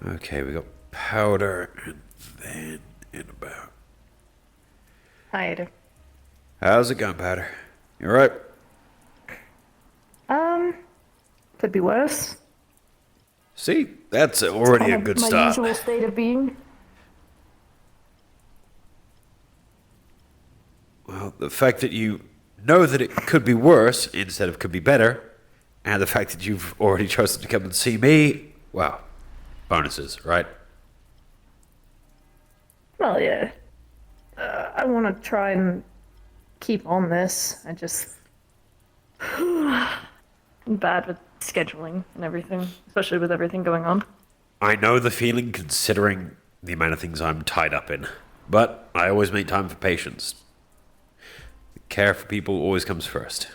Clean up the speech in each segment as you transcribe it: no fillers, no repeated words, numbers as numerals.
Okay, we got powder and then in about. Hi, Ater. How's it going, powder? You alright? Could be worse. See, that's already a Kind good of my start. usual state of being. Well, the fact that you know that it could be worse instead of could be better, and the fact that you've already chosen to come and see me, well, bonuses, right? Well, yeah. I want to try and keep on this. I'm bad with scheduling and everything, especially with everything going on. I know the feeling considering the amount of things I'm tied up in, but I always make time for patients. Care for people always comes first.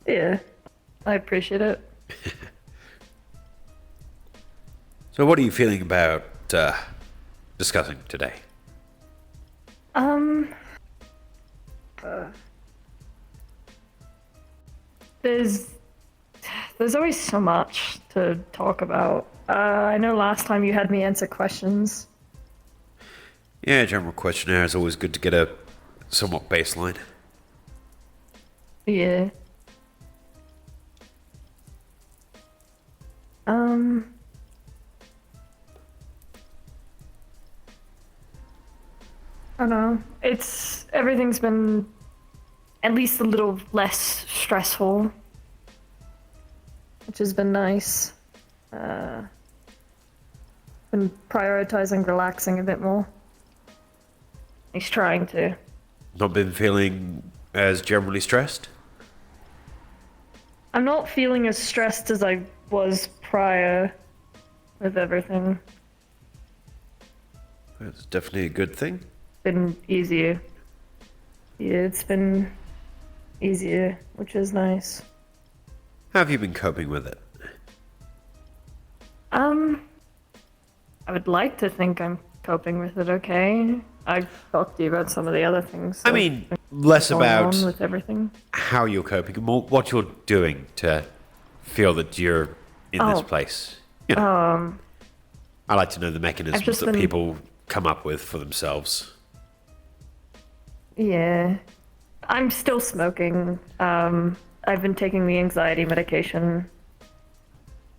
Yeah, I appreciate it. So what are you feeling about discussing today? There's always so much to talk about. I know last time you had me answer questions. Yeah, general questionnaire is always good to get a somewhat baseline. Yeah. I don't know. Everything's been at least a little less stressful, which has been nice. Been prioritizing relaxing a bit more. He's trying to. Not been feeling as generally stressed? I'm not feeling as stressed as I was prior with everything. That's definitely a good thing. Been easier. Yeah, it's been easier, which is nice. How have you been coping with it? I would like to think I'm coping with it okay. I've talked to you about some of the other things. I mean, less going about on with everything. how you're coping, more what you're doing to feel that you're in this place. You know, I like to know the mechanisms just that been- people come up with for themselves. Yeah. I'm still smoking. I've been taking the anxiety medication.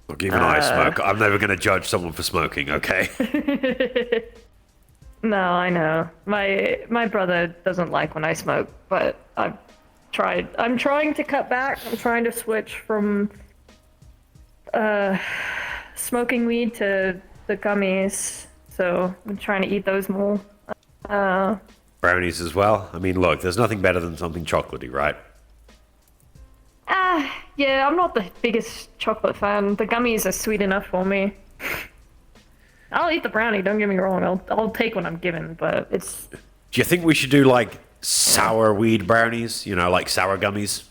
Look, even I smoke. I'm never going to judge someone for smoking, okay? No, I know. My brother doesn't like when I smoke, but I'm trying to cut back. I'm trying to switch from smoking weed to the gummies. So I'm trying to eat those more. Brownies as well. I mean, look, there's nothing better than something chocolatey, right? Yeah, I'm not the biggest chocolate fan. The gummies are sweet enough for me. I'll eat the brownie, don't get me wrong. I'll take what I'm given, but it's... Do you think we should do, like, sour weed brownies? You know, like sour gummies?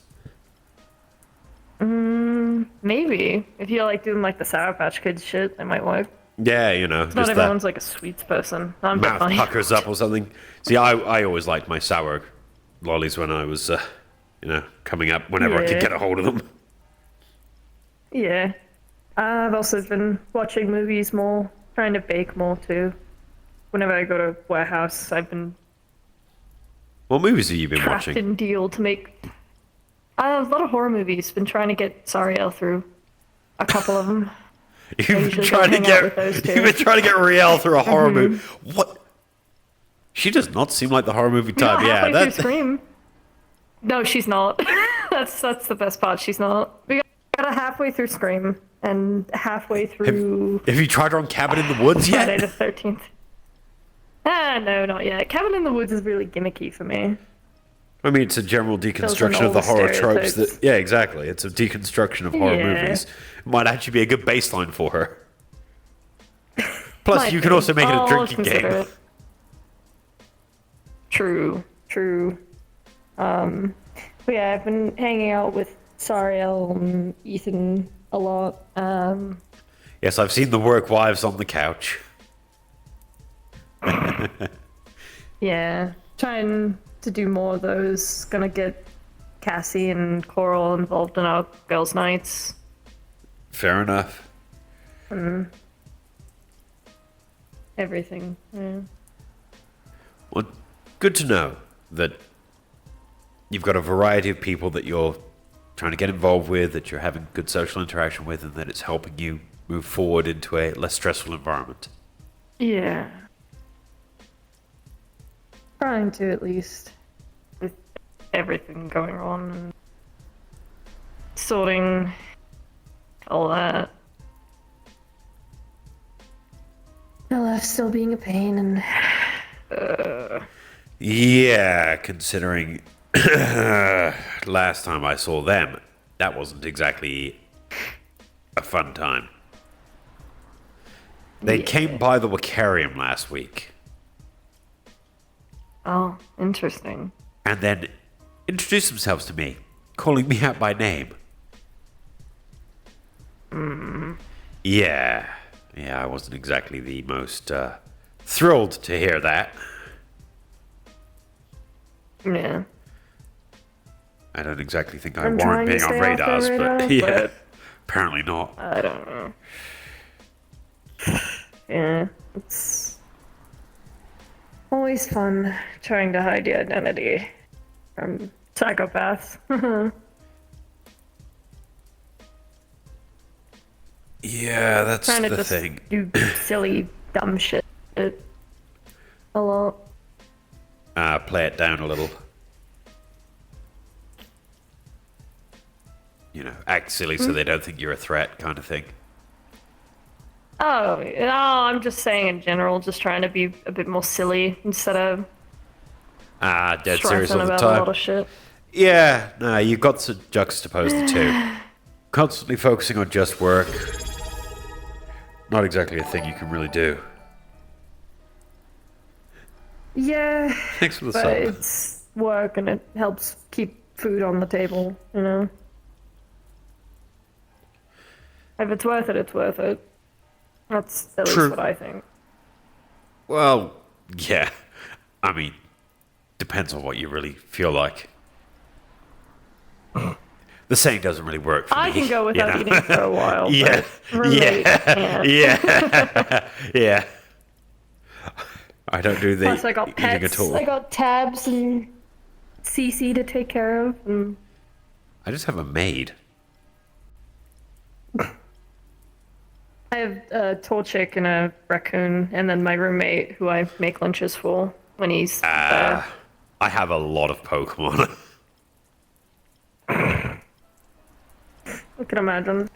Maybe. If you like doing like the Sour Patch Kids shit, that might work. Yeah, you know, Not just everyone's that like a sweets person. I'm mouth funny. puckers up or something. See, I always liked my sour lollies when I was, coming up, whenever I could Yeah. get a hold of them. Yeah. I've also been watching movies more, trying to bake more too. Whenever I go to warehouse, I've been What movies have you been trapped watching? in deal to make a lot of horror movies. Been trying to get Sariel through a couple of them. You've been usually trying to go hang out with those get two. you've been trying to get Riel through a horror movie. What? She does not seem like the horror movie We got type. Yeah, halfway through that. Scream. No, she's not. that's the best part. She's not. We got halfway through Scream and halfway through Have you tried her on Cabin in the Woods yet? Friday the 13th. No, not yet. Cabin in the Woods is really gimmicky for me. I mean, it's a general deconstruction all of the the horror tropes. stereotypes. Yeah, exactly. It's a deconstruction of horror Yeah. movies. It might actually be a good baseline for her. Plus, Might you can be. also make it a I'll drinking consider game. it. True. But yeah, I've been hanging out with Sariel and Ethan a lot. Yes, I've seen the work wives on the couch. Yeah, trying to do more of those. Gonna get Cassie and Coral involved in our girls' nights. Fair enough. and everything. Yeah. Well, good to know that you've got a variety of people that you're trying to get involved with, that you're having good social interaction with, and that it's helping you move forward into a less stressful environment. Yeah. Trying to, at least, with everything going on and sorting all that. LF still being a pain and Yeah, considering last time I saw them, that wasn't exactly a fun time. They came by the Wakarium last week, oh, interesting. and then introduced themselves to me, calling me out by name. Yeah, I wasn't exactly the most thrilled to hear that. Yeah. I don't exactly think I I'm warrant trying to being on stay off their radars, radar, but yeah, but apparently not. I don't know. Yeah, it's always fun trying to hide your identity from psychopaths. Yeah, that's Trying to the just thing. do silly, dumb shit a lot. Play it down a little. You know, act silly so they don't think you're a threat, kind of thing. Oh, no, I'm just saying in general, just trying to be a bit more silly instead of Dead serious stressing all the about a lot time. of shit. Yeah, no, you've got to juxtapose the two. Constantly focusing on just work, not exactly a thing you can really do. Yeah, Thanks for the but sub. it's work and it helps keep food on the table, you know? If it's worth it, it's worth it. That's at True. least what I think. Well, yeah. I mean, depends on what you really feel like. The saying doesn't really work for me. I can go you without know? eating for a while, Yeah, but roommate can't. yeah. I don't do the Plus, I got eating pets. at all. I got tabs and CC to take care of. And I just have a maid. I have a tall chick and a raccoon, and then my roommate, who I make lunches for when he's there. I have a lot of Pokemon. I can imagine.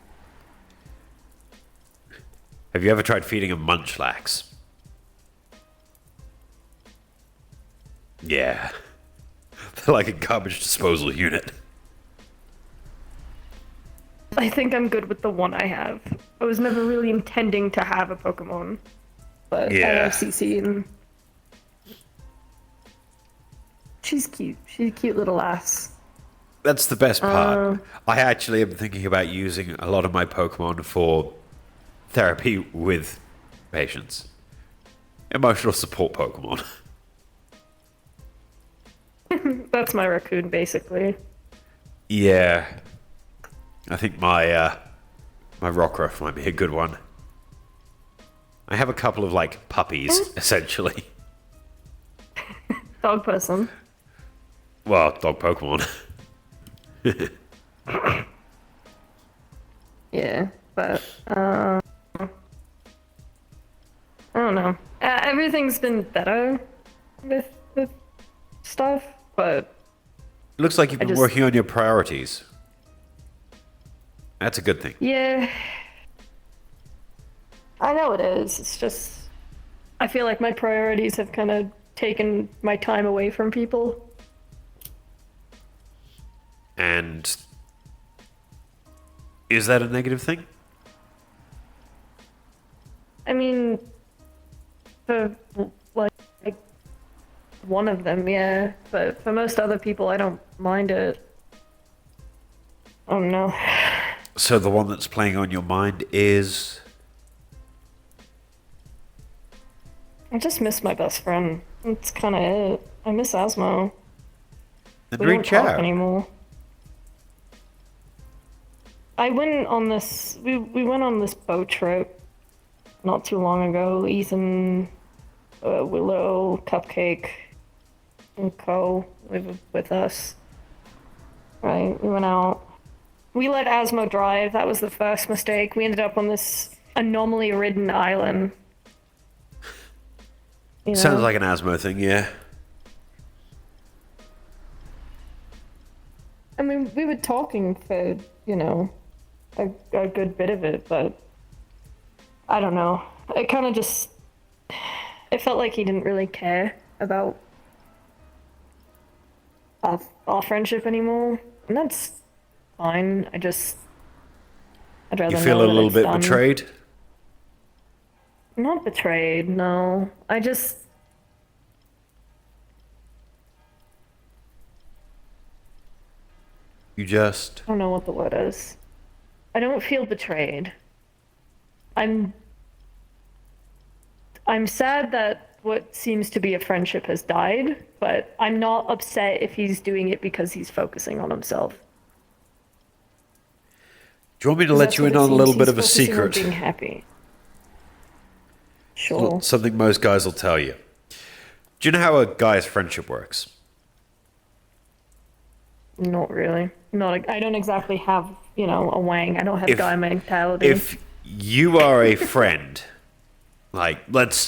Have you ever tried feeding them Munchlax? Yeah. They're like a garbage disposal unit. I think I'm good with the one I have. I was never really intending to have a Pokemon, but I Yeah. have CC and she's cute. She's a cute little lass. That's the best part. I actually am thinking about using a lot of my Pokemon for therapy with patients. Emotional support Pokemon. That's my raccoon, basically. Yeah. I think my Rockruff might be a good one. I have a couple of, like, puppies, essentially. Dog person. Well, dog Pokemon. Yeah, but I don't know. Everything's been better with stuff, but Looks like you've been just- working on your priorities. That's a good thing. yeah, I know it is. It's just I feel like my priorities have kind of taken my time away from people. And is that a negative thing? I mean, for like one of them, yeah, but for most other people, I don't mind it. Oh no. So the one that's playing on your mind is... I just miss my best friend. That's kind of it. I miss Asmo. Then We don't reach talk out. anymore. I went on this. We went on this boat trip not too long ago. Ethan, Willow, Cupcake, and Co. with us. Right, we went out. We let Asmo drive. That was the first mistake. We ended up on this anomaly-ridden island. You know? Sounds like an Asmo thing, yeah. I mean, we were talking for, a good bit of it, but I don't know. It kind of just, it felt like he didn't really care about our friendship anymore, and that's fine. I'd rather You feel know a that little it's bit done. betrayed? Not betrayed, no. You just... I don't know what the word is. I don't feel betrayed. I'm sad that what seems to be a friendship has died, but I'm not upset if he's doing it because he's focusing on himself. Do you want me to 'Cause let that's you what in it on a seems. little bit He's of a focusing on secret? being happy. Sure. Something most guys will tell you. Do you know how a guy's friendship works? Not really. I don't exactly have, a wang. I don't have guy mentality. If you are a friend, like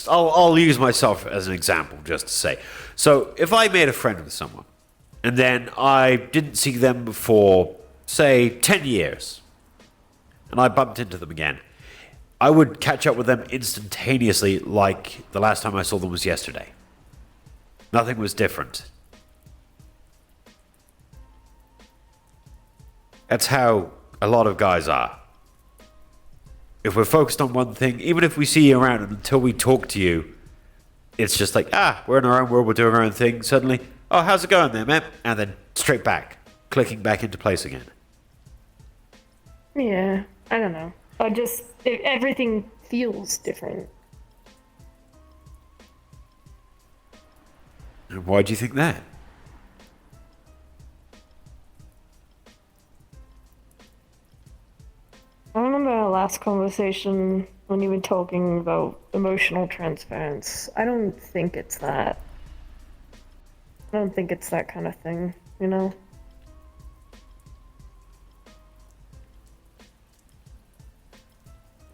I'll use myself as an example just to say. So if I made a friend with someone and then I didn't see them for say 10 years and I bumped into them again, I would catch up with them instantaneously like the last time I saw them was yesterday. Nothing was different. That's how a lot of guys are. If we're focused on one thing, even if we see you around and until we talk to you, it's just like, we're in our own world, we're doing our own thing. Suddenly, oh, how's it going there, man? And then straight back, clicking back into place again. Yeah, I don't know. Everything feels different. And why do you think that? I remember our last conversation when you were talking about emotional transference. I don't think it's that. I don't think it's that kind of thing,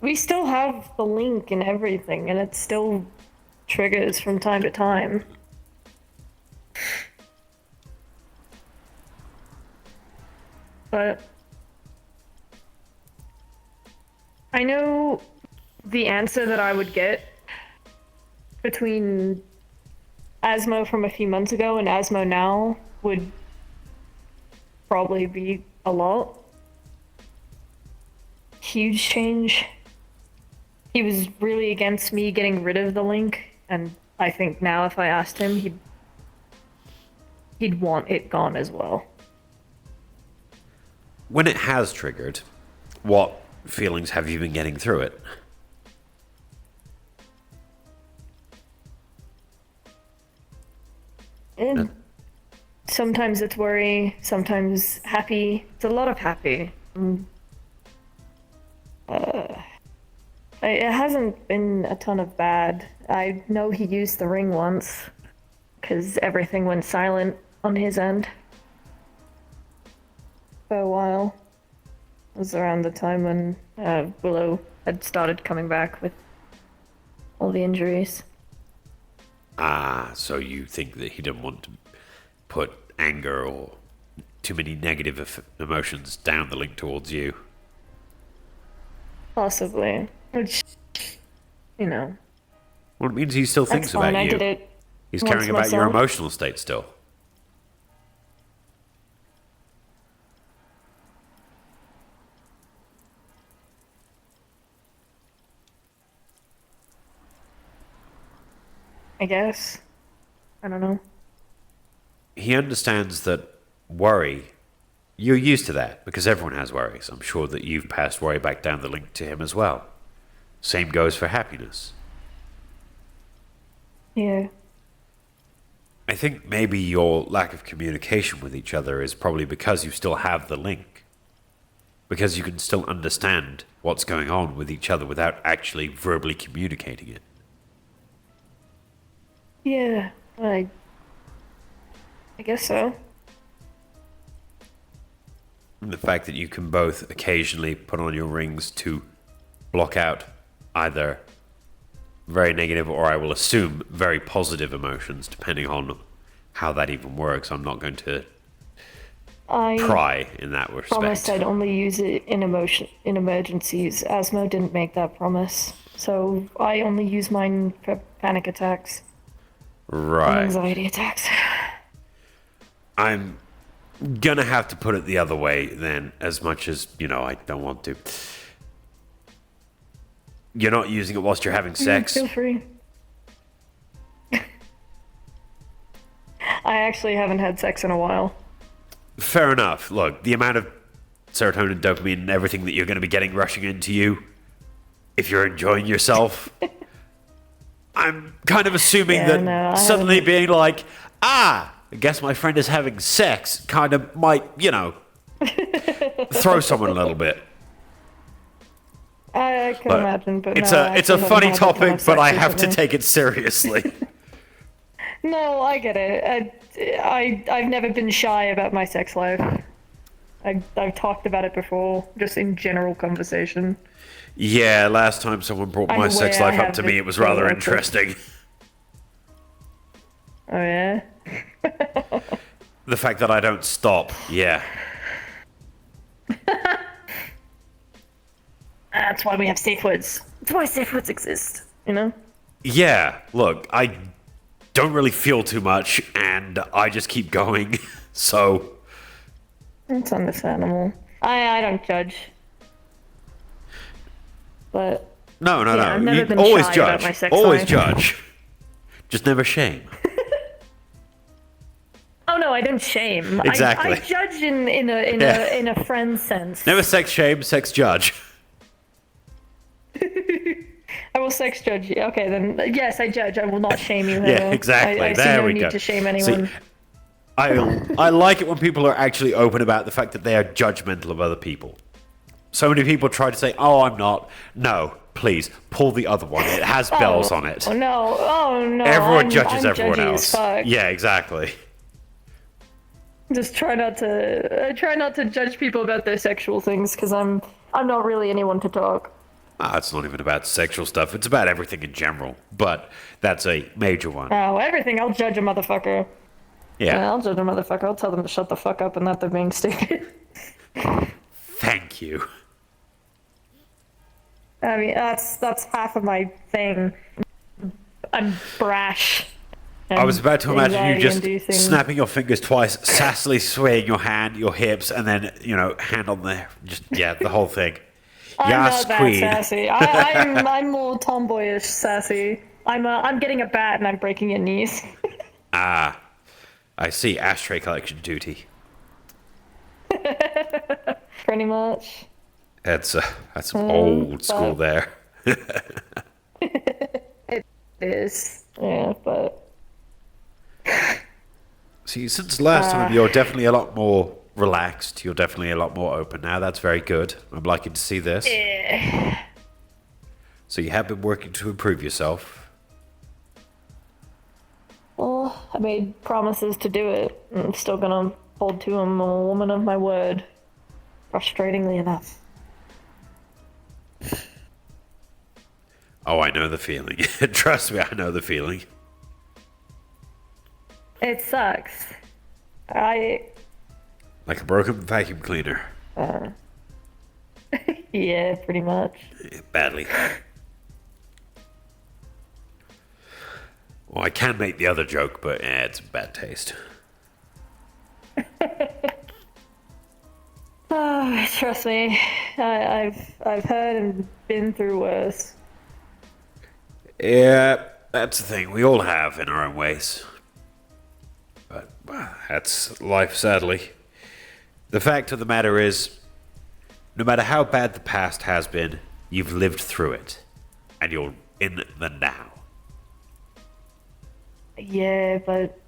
We still have the link and everything, and it still triggers from time to time. But I know the answer that I would get between Asmo from a few months ago and Asmo now would probably be a lot. Huge change. He was really against me getting rid of the link, and I think now if I asked him, he'd want it gone as well. When it has triggered, what feelings have you been getting through it? And sometimes it's worry, sometimes happy. It's a lot of happy. It hasn't been a ton of bad. I know he used the ring once, because everything went silent on his end for a while. It was around the time when Willow had started coming back with all the injuries. So you think that he didn't want to put anger or too many negative emotions down the link towards you? Possibly. Which, Well, it means he still thinks that's fine. about I you. did it. He's once caring about your myself. emotional state still. I guess. I don't know. He understands that worry, you're used to that because everyone has worries. I'm sure that you've passed worry back down the link to him as well. Same goes for happiness. Yeah. I think maybe your lack of communication with each other is probably because you still have the link. because you can still understand what's going on with each other without actually verbally communicating it. Yeah, I guess so. And the fact that you can both occasionally put on your rings to block out either very negative or, I will assume, very positive emotions, depending on how that even works. I'm not going to I pry in that promised respect. I'd only use it in emergencies. Asmo didn't make that promise, so I only use mine for panic attacks and Right. anxiety attacks. I'm gonna have to put it the other way then, as much as, I don't want to. You're not using it whilst you're having sex? Feel free. I actually haven't had sex in a while. Fair enough. Look, the amount of serotonin, dopamine, and everything that you're going to be getting rushing into you, if you're enjoying yourself, I'm kind of assuming Yeah, that no, I suddenly haven't. being like, I guess my friend is having sex, kind of might, throw someone a little bit. I can But imagine, but it's no, a I it's a actually funny haven't had that kind topic, of but sex I have to recently. take it seriously. No, I get it. I've never been shy about my sex life. I've talked about it before, just in general conversation. Yeah, last time someone brought I'm my sex aware I life up have to me, it it was rather so interesting. Oh yeah? The fact that I don't stop, yeah. That's why we have safe words. That's why safe words exist, you know? Yeah, look, I don't really feel too much, and I just keep going, so... It's understandable. I don't judge. But No, Yeah, I've no, never you been always shy judge. about my sex Always life. judge. Just never shame. oh no, I don't shame. Exactly. I judge in Yeah. a friend sense. Never sex shame, sex judge. I will sex judge you. Okay, then yes, I judge. I will not shame you. Yeah, Hello. exactly. I see There no we need go. to shame See, anyone. I like it when people are actually open about the fact that they are judgmental of other people. So many people try to say, "Oh, I'm not." No, please pull the other one. It has bells on it. Oh no! Oh no! Everyone judges I'm everyone judgy else. As fuck. Yeah, exactly. Just try not to. I try not to judge people about their sexual things because I'm not really anyone to talk. It's not even about sexual stuff. It's about everything in general. But that's a major one. Oh, everything. I'll judge a motherfucker. Yeah, Yeah. I'll judge a motherfucker. I'll tell them to shut the fuck up and that they're being stupid. Thank you. I mean, that's half of my thing. I'm brash. I was about to imagine you just anxiety-inducing. snapping your fingers twice, sassily swaying your hand, your hips, and then, hand on there. Just, yeah, the whole thing. I'm Yes, not that queen. sassy. I'm more tomboyish sassy. I'm getting a bat and I'm breaking your knees. I see. Ashtray collection duty. Pretty much. That's some old school but- there. It is. Yeah, but See, since last time, you're definitely a lot more relaxed. You're definitely a lot more open now. That's very good. I'm liking to see this. So you have been working to improve yourself. well, I made promises to do it. I'm still gonna hold to them. I'm a woman of my word. Frustratingly enough. Oh, I know the feeling. Trust me, I know the feeling. It sucks. Like a broken vacuum cleaner. Yeah, pretty much. Badly. Well, I can make the other joke, but it's bad taste. Oh, trust me, I've heard and been through worse. Yeah, that's the thing. We all have in our own ways. But that's life, sadly. The fact of the matter is, no matter how bad the past has been, you've lived through it. And you're in the now. Yeah, but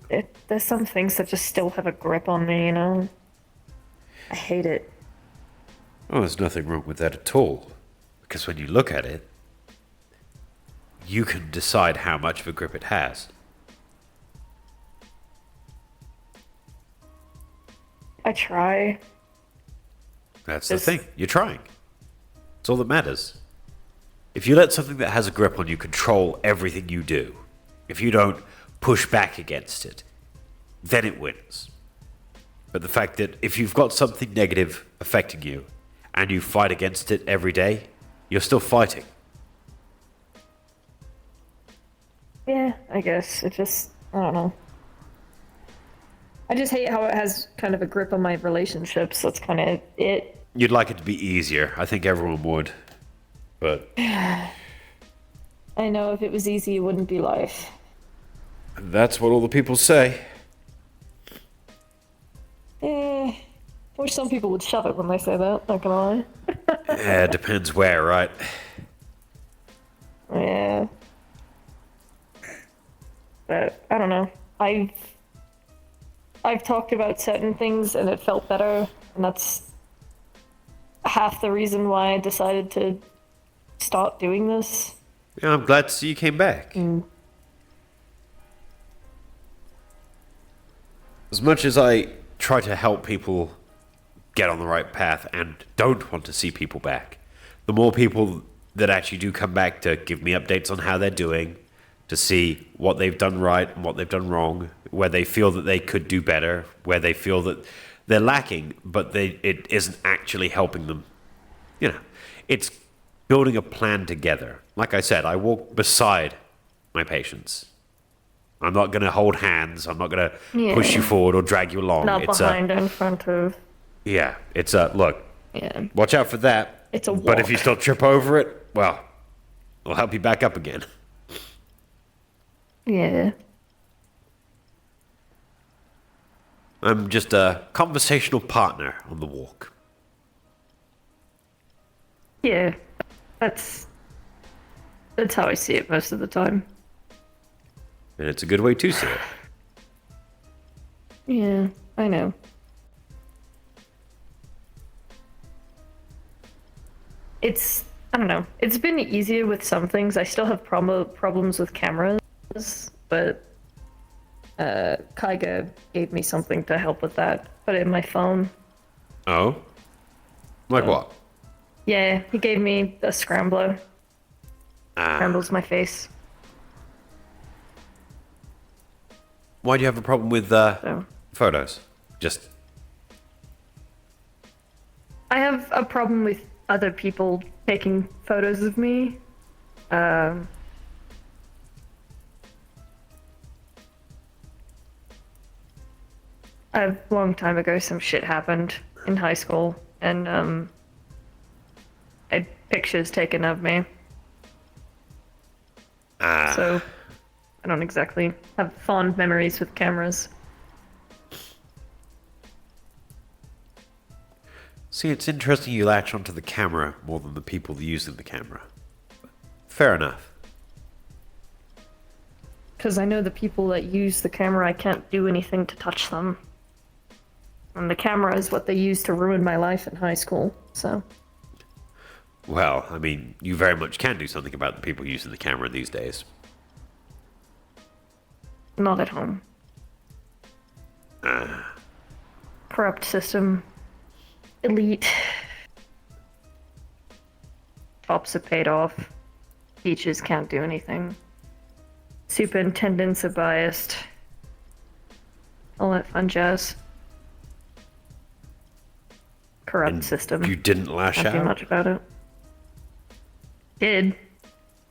there's some things that just still have a grip on me, you know? I hate it. Oh, there's nothing wrong with that at all. Because when you look at it, you can decide how much of a grip it has. I try. That's the Just- thing. You're trying. It's all that matters. If you let something that has a grip on you control everything you do, if you don't push back against it, then it wins. But the fact that if you've got something negative affecting you and you fight against it every day, you're still fighting. Yeah, I guess. It just, I don't know. I just hate how it has kind of a grip on my relationships. That's kind of it. You'd like it to be easier. I think everyone would. But I know if it was easy, it wouldn't be life. that's what all the people say. Wish some people would shove it when they say that, not gonna lie. Yeah, it depends where, right? Yeah. But I don't know. I've talked about certain things and it felt better, and that's half the reason why I decided to start doing this. Yeah, I'm glad to see you came back. As much as I try to help people get on the right path and don't want to see people back, the more people that actually do come back to give me updates on how they're doing, to see what they've done right and what they've done wrong, where they feel that they could do better, where they feel that they're lacking, but it isn't actually helping them. You know, it's building a plan together. Like I said, I walk beside my patients. I'm not going to hold hands. I'm not going to push you forward or drag you along. Not behind or in front of. Yeah, it's a look. Yeah. Watch out for that. It's a walk. But if you still trip over it, well, I'll help you back up again. Yeah. I'm just a conversational partner on the walk. Yeah. That's how I see it most of the time. And it's a good way to see it. Yeah, I know. I don't know. It's been easier with some things. I still have problems with cameras, but Kaiga gave me something to help with that. Put it in my phone. Oh? Like what? Yeah, he gave me a scrambler. Scrambles my face. Why do you have a problem with So photos? Just I have a problem with other people taking photos of me. A long time ago, some shit happened in high school, and I had pictures taken of me. So I don't exactly have fond memories with cameras. see, it's interesting you latch onto the camera more than the people using the camera. Fair enough. Because I know the people that use the camera, I can't do anything to touch them. And the camera is what they used to ruin my life in high school, so. Well, I mean, you very much can do something about the people using the camera these days. Not at home. Corrupt system. Elite. Tops are paid off. Teachers can't do anything. Superintendents are biased. All that fun jazz. Corrupt system. You didn't lash Can't do out? much about it. Did.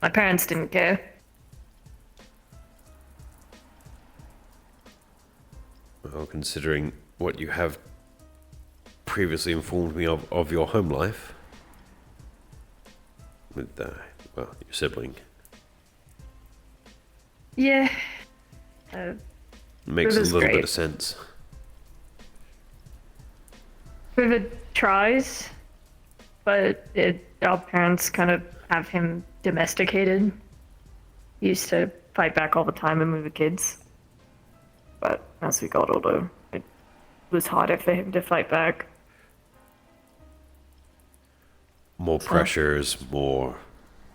My parents didn't care. Well, considering what you have previously informed me of your home life with, well, your sibling, Yeah. makes a River's little bit great. of sense. River tries, but our parents kind of have him domesticated. He used to fight back all the time when we were kids. But as we got older, it was harder for him to fight back. more pressures, more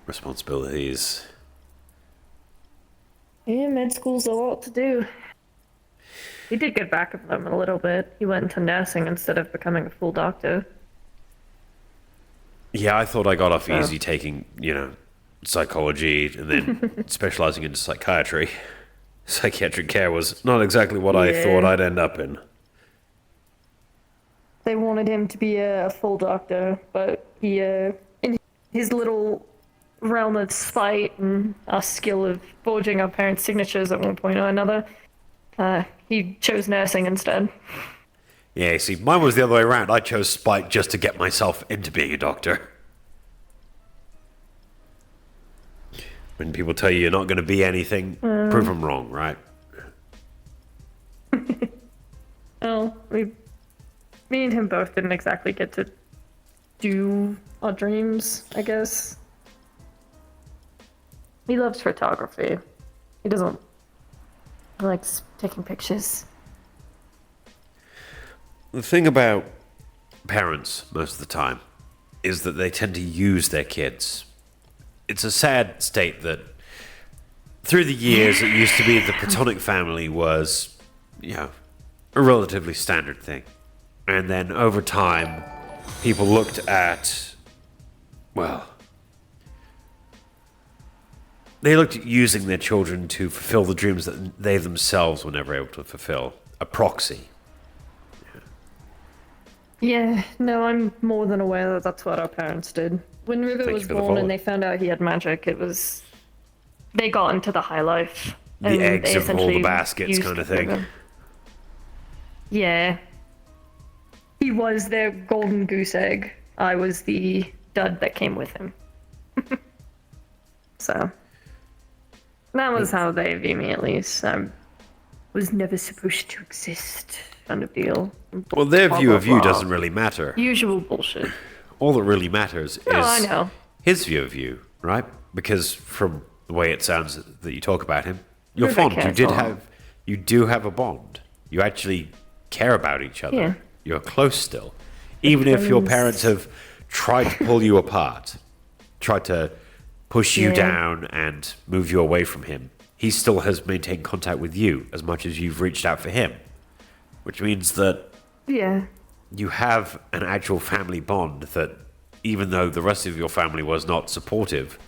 responsibilities. Yeah, med school's a lot to do. He did get back of them a little bit. He went into nursing instead of becoming a full doctor. Yeah, I thought I got off So- easy taking, psychology and then specializing in psychiatry. Psychiatric care was not exactly what I Yeah. thought I'd end up in. They wanted him to be a full doctor, but he, in his little realm of spite and our skill of forging our parents' signatures at one point or another, he chose nursing instead. Yeah, see, mine was the other way around. I chose Spike just to get myself into being a doctor. When people tell you you're not going to be anything, prove them wrong, right? Well, me and him both didn't exactly get to do our dreams, I guess. He loves photography. He doesn't. He likes taking pictures. The thing about parents, most of the time, is that they tend to use their kids. It's a sad state that through the years it used to be the platonic family was, a relatively standard thing. And then over time, people looked at, they looked at using their children to fulfill the dreams that they themselves were never able to fulfill. A proxy. Yeah, no, I'm more than aware that that's what our parents did. When River Thank was you for the born follow. and they found out he had magic, it was. They got into the high life. The and eggs they of all the essentially baskets used kind of thing. River. Yeah. He was their golden goose egg. I was the dud that came with him. So. That was how they view me, at least. I was never supposed to exist, kind of deal. Well, their Blah, view blah, of you blah. doesn't really matter. Usual bullshit. All that really matters No, is I know. his view of you, right? Because from the way it sounds that you talk about him, you're River fond. cares a lot. You do have a bond. You actually care about each other. Yeah. You're close still, even if your friends. parents have tried to pull you apart, tried to push you Yeah. down and move you away from him. He still has maintained contact with you as much as you've reached out for him, which means that Yeah. you have an actual family bond that, even though the rest of your family was not supportive,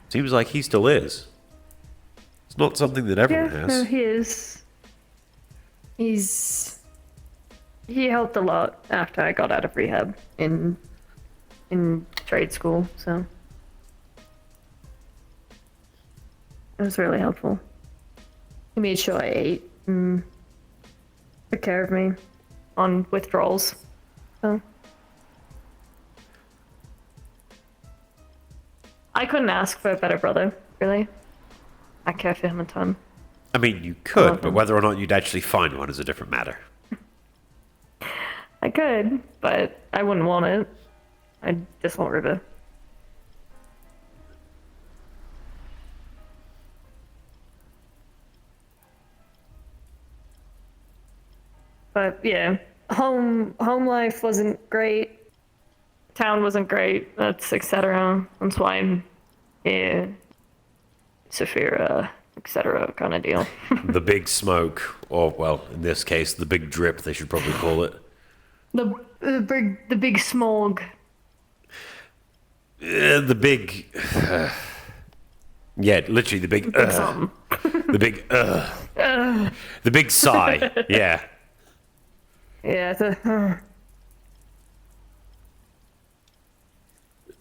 seems like he still is. It's not something that everyone Yeah, has. no, he is. He helped a lot after I got out of rehab in trade school, so it was really helpful. He made sure I ate and took care of me on withdrawals. So I couldn't ask for a better brother, really. I care for him a ton. I mean, you could, love but him. whether or not you'd actually find one is a different matter. I could, but I wouldn't want it. I just want River. But yeah, home life wasn't great. Town wasn't great. That's etc. That's why I'm here. Saphira, etc. kind of deal. The big smoke, or, well, in this case, the big drip, they should probably call it. the big smog. The big... yeah, literally the big... Big something. the big... the big sigh, yeah. Yeah, it's a,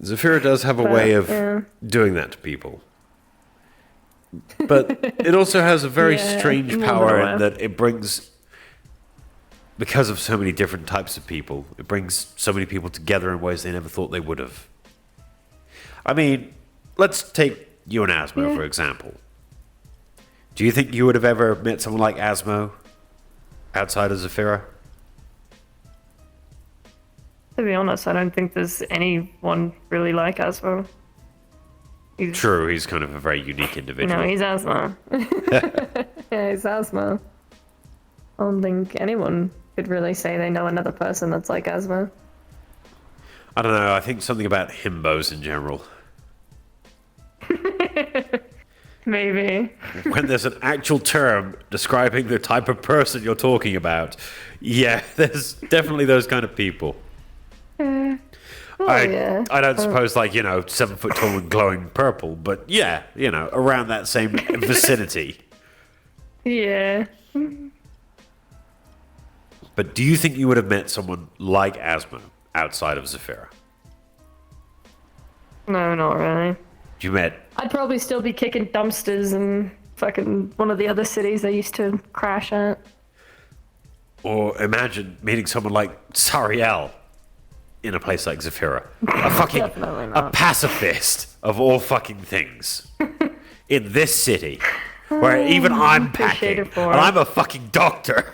Zafira does have a way of yeah. doing that to people. But it also has a very Yeah, strange more power than in that it brings, because of so many different types of people, it brings so many people together in ways they never thought they would have. I mean, let's take you and Asmo, Yeah. for example. Do you think you would have ever met someone like Asmo outside of Zafira? to be honest, I don't think there's anyone really like Asmo. He's, True, he's kind of a very unique individual. No, he's Asmo. Yeah, he's Asmo. I don't think anyone could really say they know another person that's like Asmo. I don't know. I think something about himbos in general. Maybe. When there's an actual term describing the type of person you're talking about, yeah, there's definitely those kind of people. Oh, I don't suppose, like, 7 foot tall and glowing purple, but yeah, around that same vicinity. Yeah. But do you think you would have met someone like Asmo outside of Zafira? No, not really. You met... I'd probably still be kicking dumpsters in fucking one of the other cities I used to crash at. Or imagine meeting someone like Sariel in a place like Zafira. A fucking... Definitely not. A pacifist of all fucking things. In this city. Where even I'm Appreciate packing. it for And it. I'm a fucking doctor.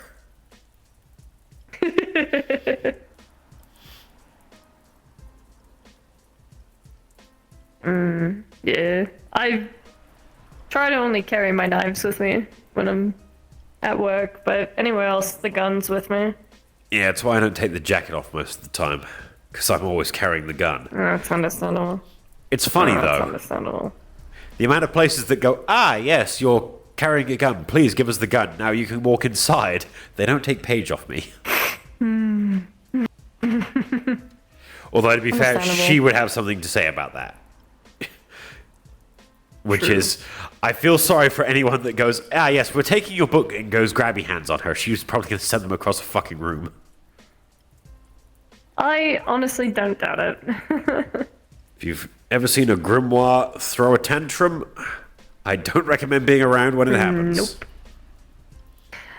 Yeah. I try to only carry my knives with me when I'm at work, but anywhere else, the gun's with me. Yeah, that's why I don't take the jacket off most of the time. Because I'm always carrying the gun. That's understandable. It's funny, That's though. understandable. The amount of places that go, yes, you're carrying a gun. Please give us the gun. Now you can walk inside. They don't take Paige off me. Although, to be fair, Understandable. she would have something to say about that. Which is, I feel sorry for anyone that goes, yes, we're taking your book, and goes grabby hands on her. She's probably going to send them across the fucking room. I honestly don't doubt it. If you've ever seen a grimoire throw a tantrum, I don't recommend being around when it happens. Nope.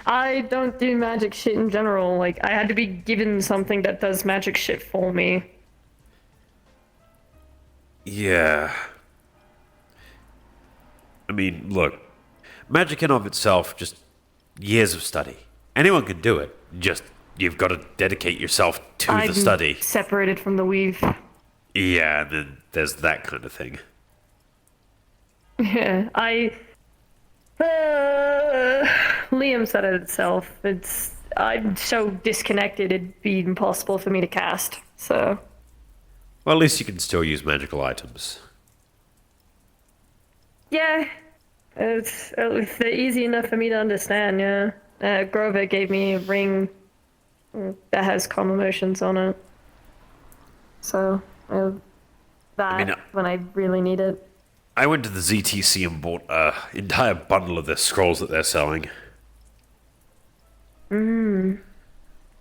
I don't do magic shit in general. Like, I had to be given something that does magic shit for me. Yeah. I mean, look, magic in of itself, just years of study. Anyone can do it. Just, you've got to dedicate yourself to I'm the study. separated from the weave. Yeah, and then there's that kind of thing. Yeah, Liam said it itself. I'm so disconnected, it'd be impossible for me to cast, so... Well, at least you can still use magical items. Yeah, it's easy enough for me to understand, yeah. Grover gave me a ring that has calm emotions on it. So, when I really need it. I went to the ZTC and bought an entire bundle of their scrolls that they're selling.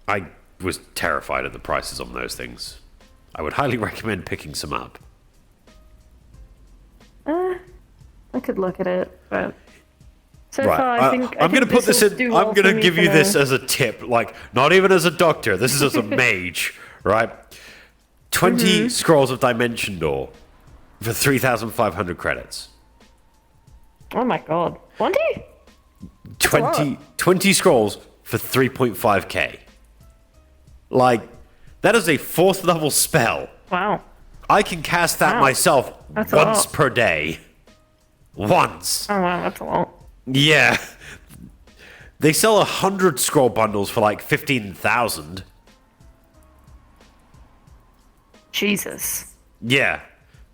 I was terrified of the prices on those things. I would highly recommend picking some up. I could look at it, but so Right, far I think I'm going to put this will in. do I'm well going for to me give for you now. this as a tip. Like, not even as a doctor. This is as a mage, right? 20 scrolls of Dimension Door for 3,500 credits. Oh my god, 20? 20 scrolls for 3.5k. Like, that is a 4th level spell. Wow. I can cast that Wow. myself That's a once lot. per day. Once. Oh wow, that's a lot. Yeah. They sell 100 scroll bundles for like 15,000. Jesus. Yeah.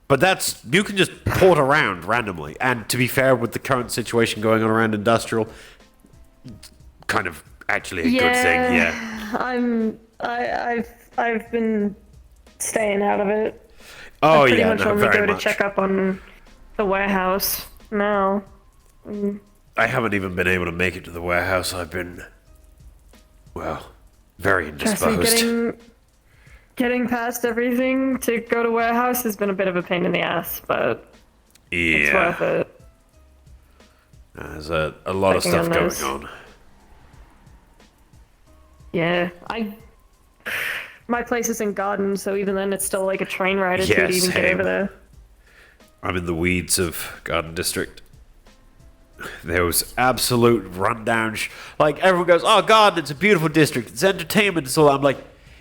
But you can just port around randomly. And to be fair, with the current situation going on around industrial, kind of actually a good thing, yeah. I've been staying out of it. Oh, I pretty yeah, much no, only very go to much. check up on the warehouse now. I haven't even been able to make it to the warehouse. I've been, well, very Trust me, indisposed. getting past everything to go to warehouse has been a bit of a pain in the ass, but it's worth Yeah. it. There's a lot of Checking stuff on going those. on. Yeah, my place is in Garden, so even then it's still like a train ride or two Yeah, to even get same. over there. I'm in the weeds of Garden District. There was absolute rundown. Like, everyone goes, oh, Garden, it's a beautiful district. It's entertainment. It's all. I'm like,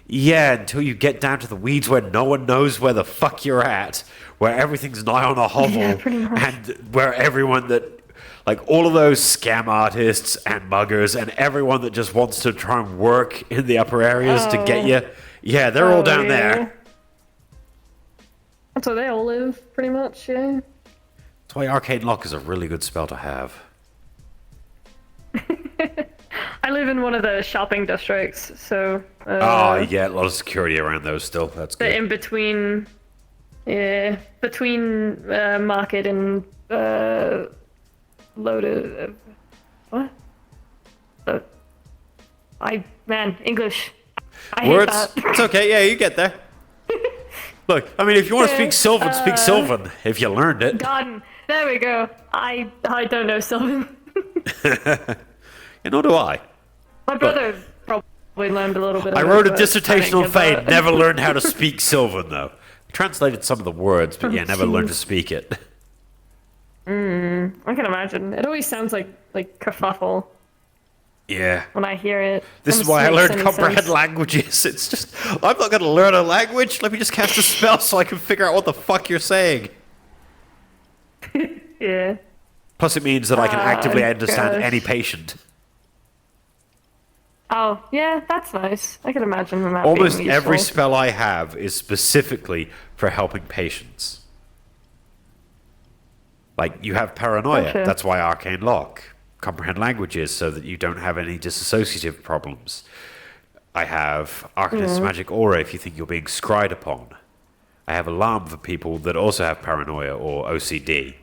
yeah, until you get down to the weeds where no one knows where the fuck you're at, where everything's nigh on a hovel, Yeah, pretty much. and where everyone that, like, all of those scam artists and muggers and everyone that just wants to try and work in the upper areas to get you, yeah, they're all down there. That's where they all live, pretty much, yeah. That's why Arcane Lock is a really good spell to have. I live in one of the shopping districts, so... Oh, yeah, a lot of security around those still. That's the good. in-between... Yeah, between market and load of... What? Man, English. I Words? hate that. It's okay, yeah, you get there. Look, I mean, if you want to speak Sylvan, speak Sylvan, if you learned it. Done. There we go. I don't know Sylvan. And nor do I. My brother probably learned a little bit of I it, wrote a but dissertation I on didn't get Fade, that. never learned how to speak Sylvan, though. Translated some of the words, but yeah, never learned to jeez. speak it. I can imagine. It always sounds like kerfuffle Yeah. when I hear it. This is Almost why I makes learned any comprehend sense. languages. It's just, I'm not going to learn a language. Let me just cast a spell so I can figure out what the fuck you're saying. Yeah. Plus, it means that I can actively Oh, understand gosh. any patient. Oh, yeah, that's nice. I can imagine that Almost being every useful. spell I have is specifically for helping patients. Like, you have paranoia. Gotcha. That's why Arcane Lock. Comprehend languages so that you don't have any dissociative problems. I have Arcanist's Magic Aura if you think you're being scryed upon. I have Alarm for people that also have paranoia or OCD.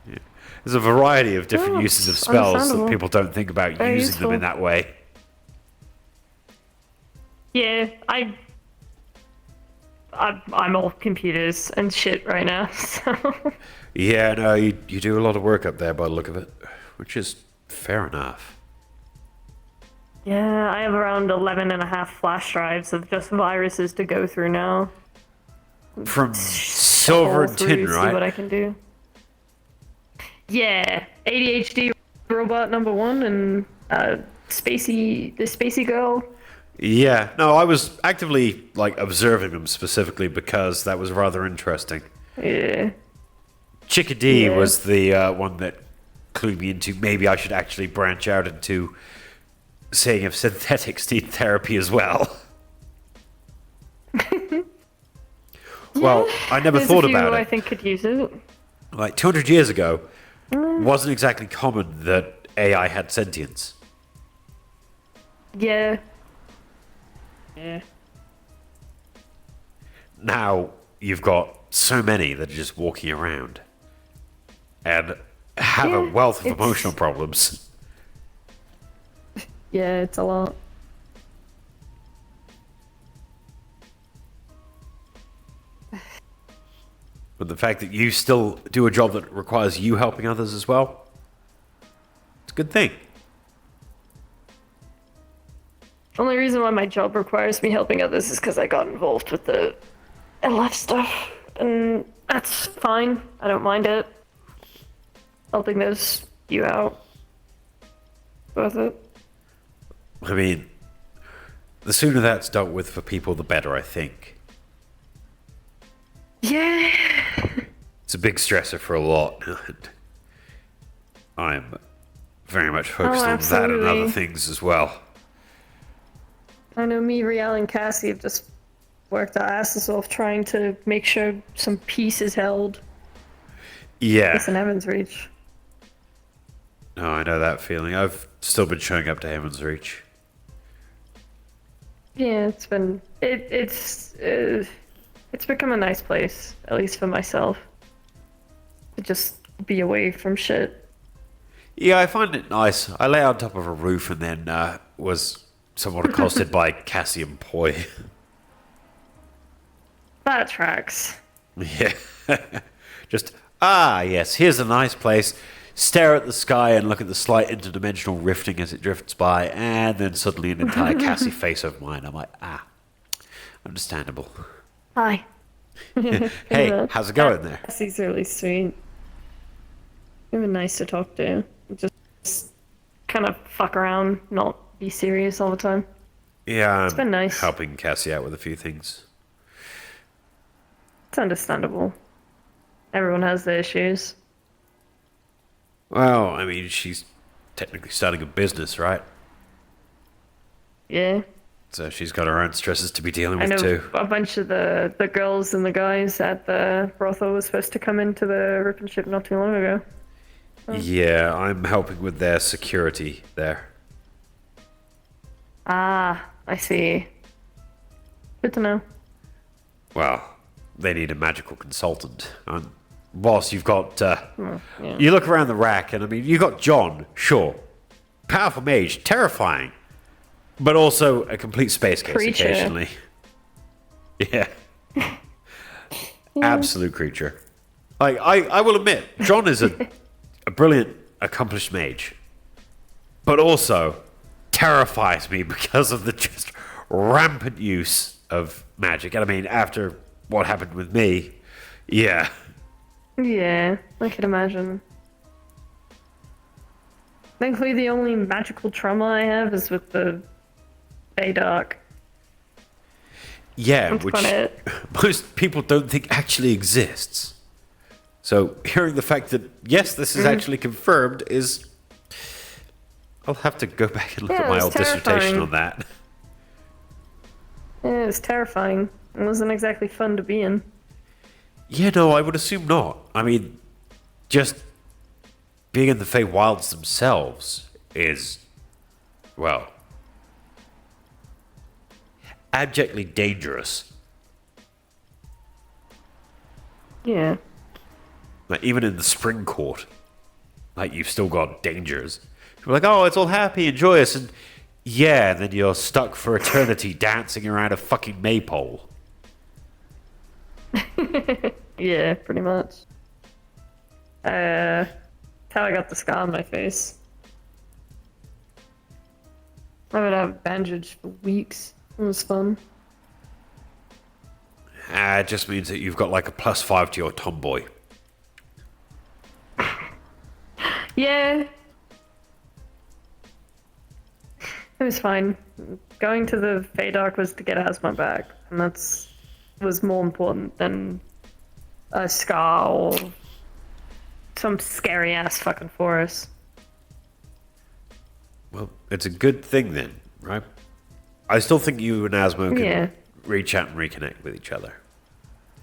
Yeah. There's a variety of different Oh, uses of spells that understandable. people don't think about Very using them in useful. that way. Yeah, I'm all computers and shit right now, so... Yeah, no, you do a lot of work up there by the look of it, which is fair enough. Yeah, I have around 11 and a half flash drives of just viruses to go through now. From Silver and Scroll Tin, through, see what right? I can do. Yeah, ADHD robot number one and the spacey girl. Yeah, no, I was actively like observing them specifically because that was rather interesting. Yeah. Chickadee Yeah. was the one that clued me into maybe I should actually branch out into seeing if synthetics need therapy as well. Well, I never There's thought a few about I it. think could use it. Like 200 years ago, wasn't exactly common that AI had sentience. Yeah. Yeah. Now you've got so many that are just walking around and have a Yeah, wealth of it's- emotional problems. Yeah, it's a lot. But the fact that you still do a job that requires you helping others as well, it's a good thing. Only reason why my job requires me helping others is because I got involved with the LF stuff, and that's fine. I don't mind it. Helping those you out. Worth it. I mean, the sooner that's dealt with for people, the better, I think. Yeah. It's a big stressor for a lot. And I'm very much focused on that and other absolutely. things as well. I know me, Riel, and Cassie have just worked our asses off trying to make sure some peace is held. Yeah. It's in Evan's reach. No, I know that feeling. I've still been showing up to Heaven's Reach. Yeah, it's become a nice place, at least for myself. To just be away from shit. Yeah, I find it nice. I lay on top of a roof and then was somewhat accosted by Cassie and Poi. That tracks. Yeah. Just, yes, here's a nice place. Stare at the sky and look at the slight interdimensional rifting as it drifts by, and then suddenly an entire Cassie face over mine. I'm like, understandable. Hi. Hey, how's it going there? Cassie's really sweet. Even nice to talk to. Just kind of fuck around, not be serious all the time. Yeah, I'm been nice. helping Cassie out with a few things. It's understandable. Everyone has their issues. Well, I mean, she's technically starting a business, right? Yeah. So she's got her own stresses to be dealing I with know too. a bunch of the girls and the guys at the brothel were supposed to come into the rip and ship not too long ago. Yeah, I'm helping with their security there. Ah, I see. Good to know. Well, they need a magical consultant. And whilst you've got, Yeah. you look around the rack, and I mean, you got John, sure, powerful mage, terrifying, but also a complete space case Creature. occasionally. Yeah. Absolute creature. Like, I will admit, John is a brilliant, accomplished mage, but also terrifies me because of the just rampant use of magic. And I mean, after what happened with me, yeah. Yeah, I can imagine. Thankfully, the only magical trauma I have is with the Bay Dark. Yeah, That's which about it. most people don't think actually exists. So hearing the fact that, yes, this is actually confirmed is... I'll have to go back and look Yeah, at my it's old dissertation terrifying. on that. Yeah, it's terrifying. It wasn't exactly fun to be in. Yeah, no, I would assume not. I mean, just being in the Feywilds themselves is, well, abjectly dangerous. Yeah. Like, even in the Spring Court, like, you've still got dangers. You're like, oh, it's all happy and joyous, and yeah, then you're stuck for eternity dancing around a fucking maypole. Yeah, pretty much. That's how I got the scar on my face. I would have a bandage for weeks. It was fun. It just means that you've got like a +5 to your tomboy. Yeah. It was fine. Going to the Feydark was to get asthma back, and that's was more important than a scar or some scary ass fucking forest. Well, it's a good thing then, right? I still think you and Asmo can Yeah. reach out and reconnect with each other.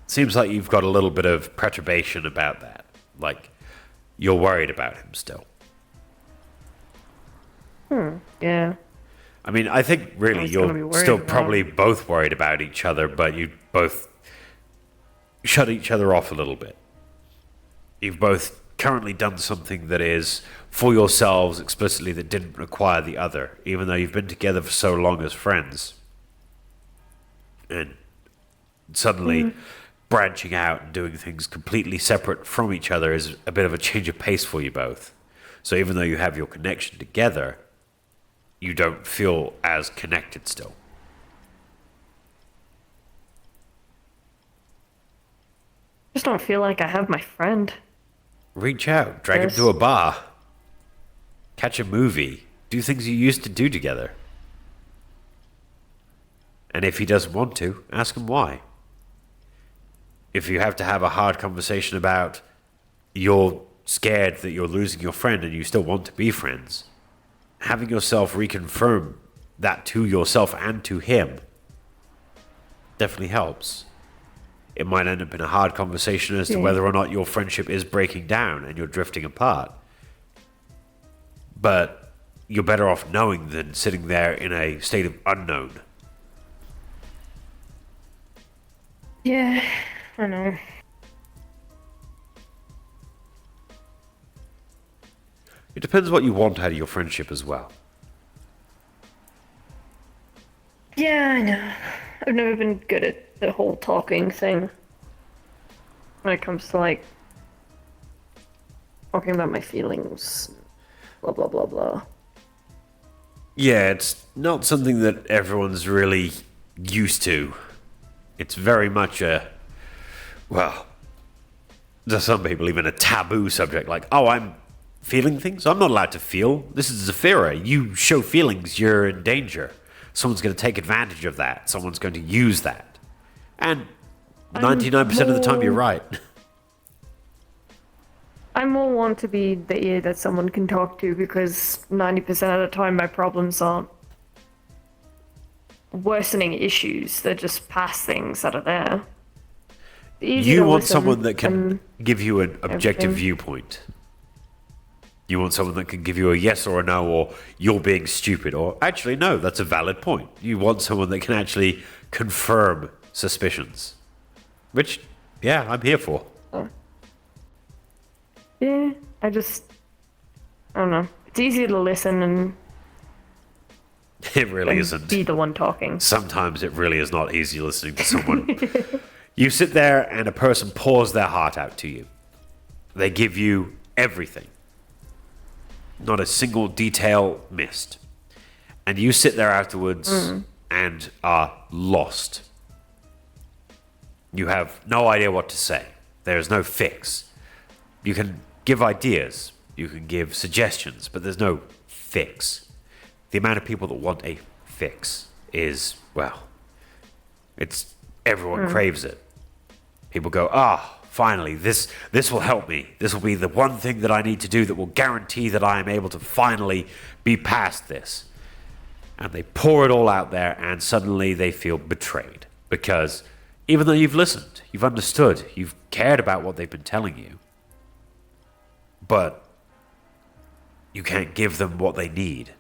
Seems like you've got a little bit of perturbation about that. Like, you're worried about him still. Yeah. I mean, I think really was gonna be you're worried still about probably him. both worried about each other, but you both shut each other off a little bit. You've both currently done something that is for yourselves explicitly that didn't require the other, even though you've been together for so long as friends. And suddenly branching out and doing things completely separate from each other is a bit of a change of pace for you both. So even though you have your connection together, you don't feel as connected still. Just don't feel like I have my friend. Reach out, drag him Yes. to a bar, catch a movie, do things you used to do together. And if he doesn't want to, ask him why. If you have to have a hard conversation about you're scared that you're losing your friend and you still want to be friends, having yourself reconfirm that to yourself and to him definitely helps. It might end up in a hard conversation as to Yeah. whether or not your friendship is breaking down and you're drifting apart. But you're better off knowing than sitting there in a state of unknown. Yeah, I know. It depends what you want out of your friendship as well. Yeah, I know. I've never been good at the whole talking thing. When it comes to, like, talking about my feelings. Blah, blah, blah, blah. Yeah, it's not something that everyone's really used to. It's very much a, well, to some people even a taboo subject. Like, oh, I'm feeling things? I'm not allowed to feel. This is Zafira. You show feelings, you're in danger. Someone's going to take advantage of that. Someone's going to use that. And 99% of the time, you're right. I more want to be the ear that someone can talk to because 90% of the time my problems aren't worsening issues. They're just past things that are there. Easy You to want listen someone that can and give you an objective everything. viewpoint. You want someone that can give you a yes or a no, or you're being stupid, or actually, no, that's a valid point. You want someone that can actually confirm suspicions. Which, yeah, I'm here for. Yeah, I don't know. It's easier to listen and It really isn't. be the one talking. Sometimes it really is not easy listening to someone. You sit there and a person pours their heart out to you. They give you everything. Not a single detail missed. And you sit there afterwards and are lost. You have no idea what to say. There's no fix. You can give ideas, you can give suggestions, but there's no fix. The amount of people that want a fix is, well, it's everyone craves it. People go, finally, this will help me. This will be the one thing that I need to do that will guarantee that I am able to finally be past this. And they pour it all out there, and suddenly they feel betrayed. Because even though you've listened, you've understood, you've cared about what they've been telling you, but you can't give them what they need.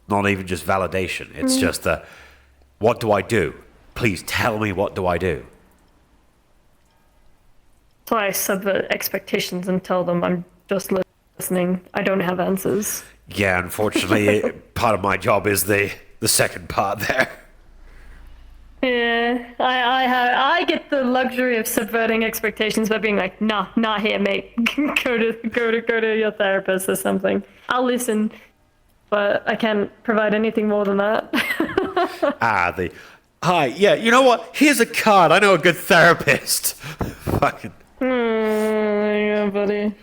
Not even just validation. It's just the, what do I do? Please tell me, what do I do? So I subvert expectations and tell them I'm just listening. I don't have answers. Yeah, unfortunately, part of my job is the second part there. Yeah, I get the luxury of subverting expectations by being like, nah, not here, mate. go to your therapist or something. I'll listen, but I can't provide anything more than that. Hi, yeah, you know what? Here's a card. I know a good therapist. Fucking. Yeah, buddy.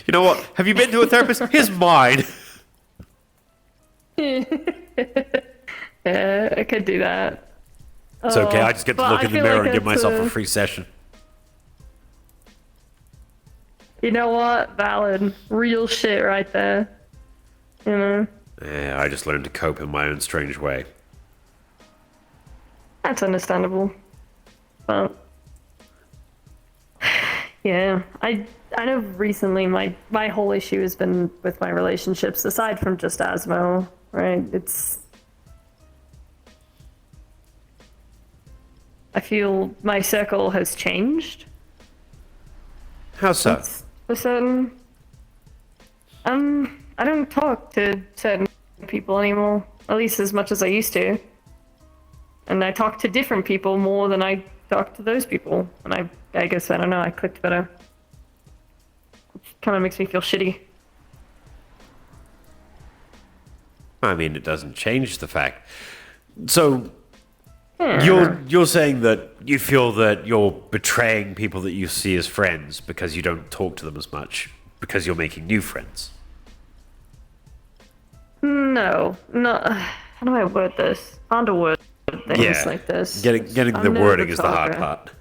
You know what? Have you been to a therapist? Here's mine. Yeah, I could do that. It's okay. I just get to But look I in the feel mirror like and give that's myself a free session. You know what? Valid. Real shit right there. You know? Yeah, I just learned to cope in my own strange way. That's understandable. But yeah, I know recently my whole issue has been with my relationships, aside from just Asmo, right? I feel my circle has changed. How so? It's a certain I don't talk to certain people anymore, at least as much as I used to. And I talk to different people more than I talk to those people. And I guess, I don't know, I clicked better. It kind of makes me feel shitty. I mean, it doesn't change the fact. So, you're saying that you feel that you're betraying people that you see as friends because you don't talk to them as much, because you're making new friends. No. How do I word this? Underword things like this. Getting I'm the no wording good is the hard talker. part.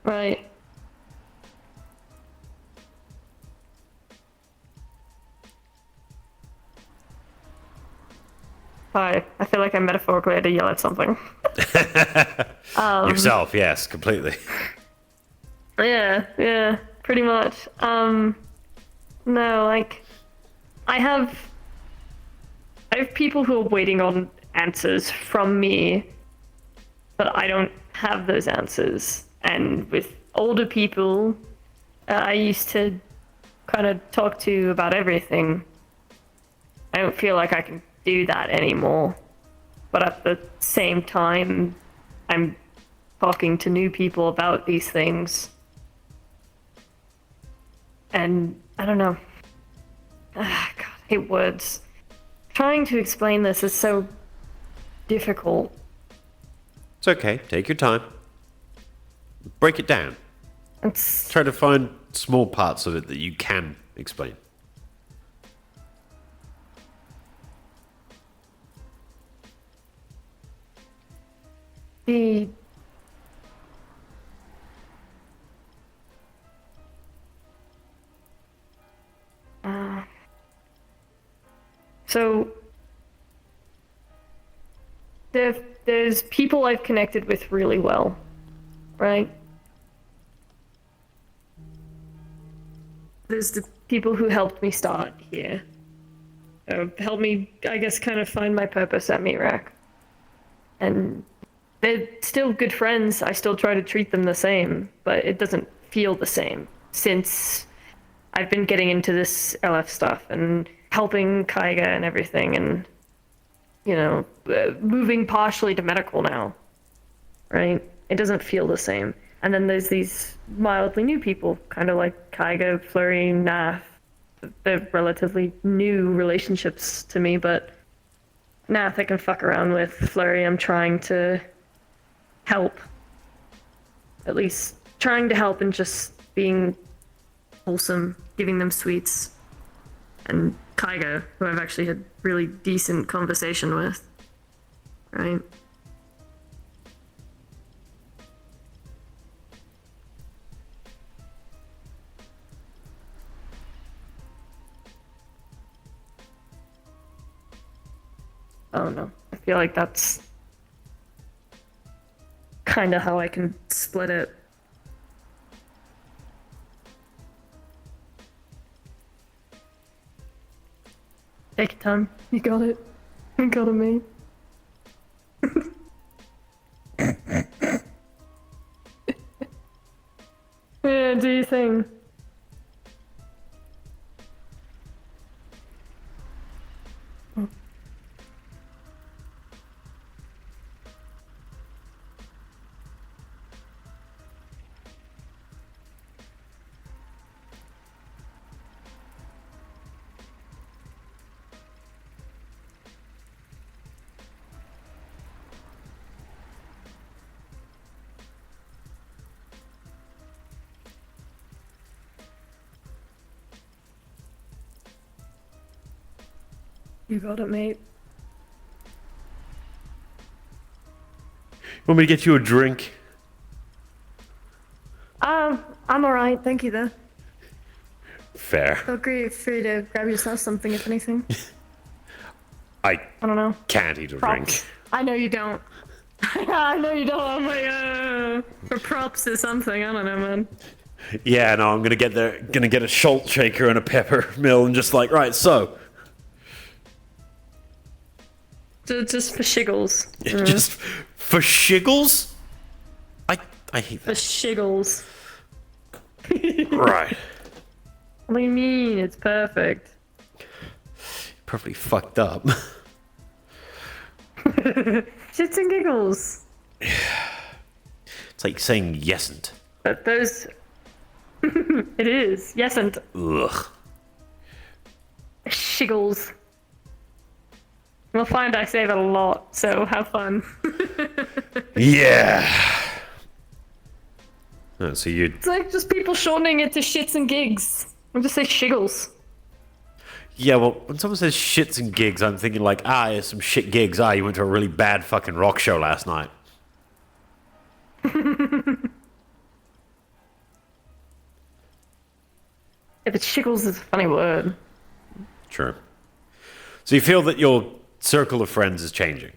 Right. Hi. I feel like I metaphorically had to yell at something. Yourself, yes, completely. Yeah, pretty much. No, like, I have people who are waiting on answers from me, but I don't have those answers. And with older people, I used to kind of talk to about everything. I don't feel like I can do that anymore. But at the same time, I'm talking to new people about these things. And I don't know. God, I hate words. Trying to explain this is so difficult. It's okay. Take your time. Break it down. It's Try to find small parts of it that you can explain. the so there's people I've connected with really well, right? There's the people who helped me start here. Helped me, I guess, kind of find my purpose at MVRP. And they're still good friends. I still try to treat them the same, but it doesn't feel the same since I've been getting into this LF stuff and helping Kaiga and everything, and moving partially to medical now, right? It doesn't feel the same. And then there's these mildly new people, kind of like Kaiga, Flurry, Nath. They're relatively new relationships to me, but Nath I can fuck around with. Flurry I'm trying to help. At least trying to help and just being wholesome, giving them sweets. And Kaiga, who I've actually had really decent conversation with, right? I don't know. I feel like that's kind of how I can split it. Take your time. You got it. You got it, mate. Yeah, do your thing. You got it, mate. Want me to get you a drink? I'm alright, thank you though. Fair. Feel free to grab yourself something if anything. I don't know. can't eat a Props. drink. I know you don't. I know you don't. I'm like, for props or something. I don't know, man. Yeah, no, I'm gonna get a Schultz shaker and a pepper mill and just like, right, so. Just for shiggles. Just for shiggles? I hate For that. shiggles. Right. What do you mean? It's perfect. Perfectly fucked up. Shits and giggles. It's like saying yesn't. But those... It is. Yesn't. Ugh. Shiggles. We'll find I say that a lot, so have fun. Yeah. Oh, so you... It's like just people shortening it to shits and gigs. I'll just say shiggles. Yeah, well, when someone says shits and gigs, I'm thinking like, yeah, some shit gigs. You went to a really bad fucking rock show last night. If it's shiggles, it's a funny word. Sure. So you feel that your circle of friends is changing,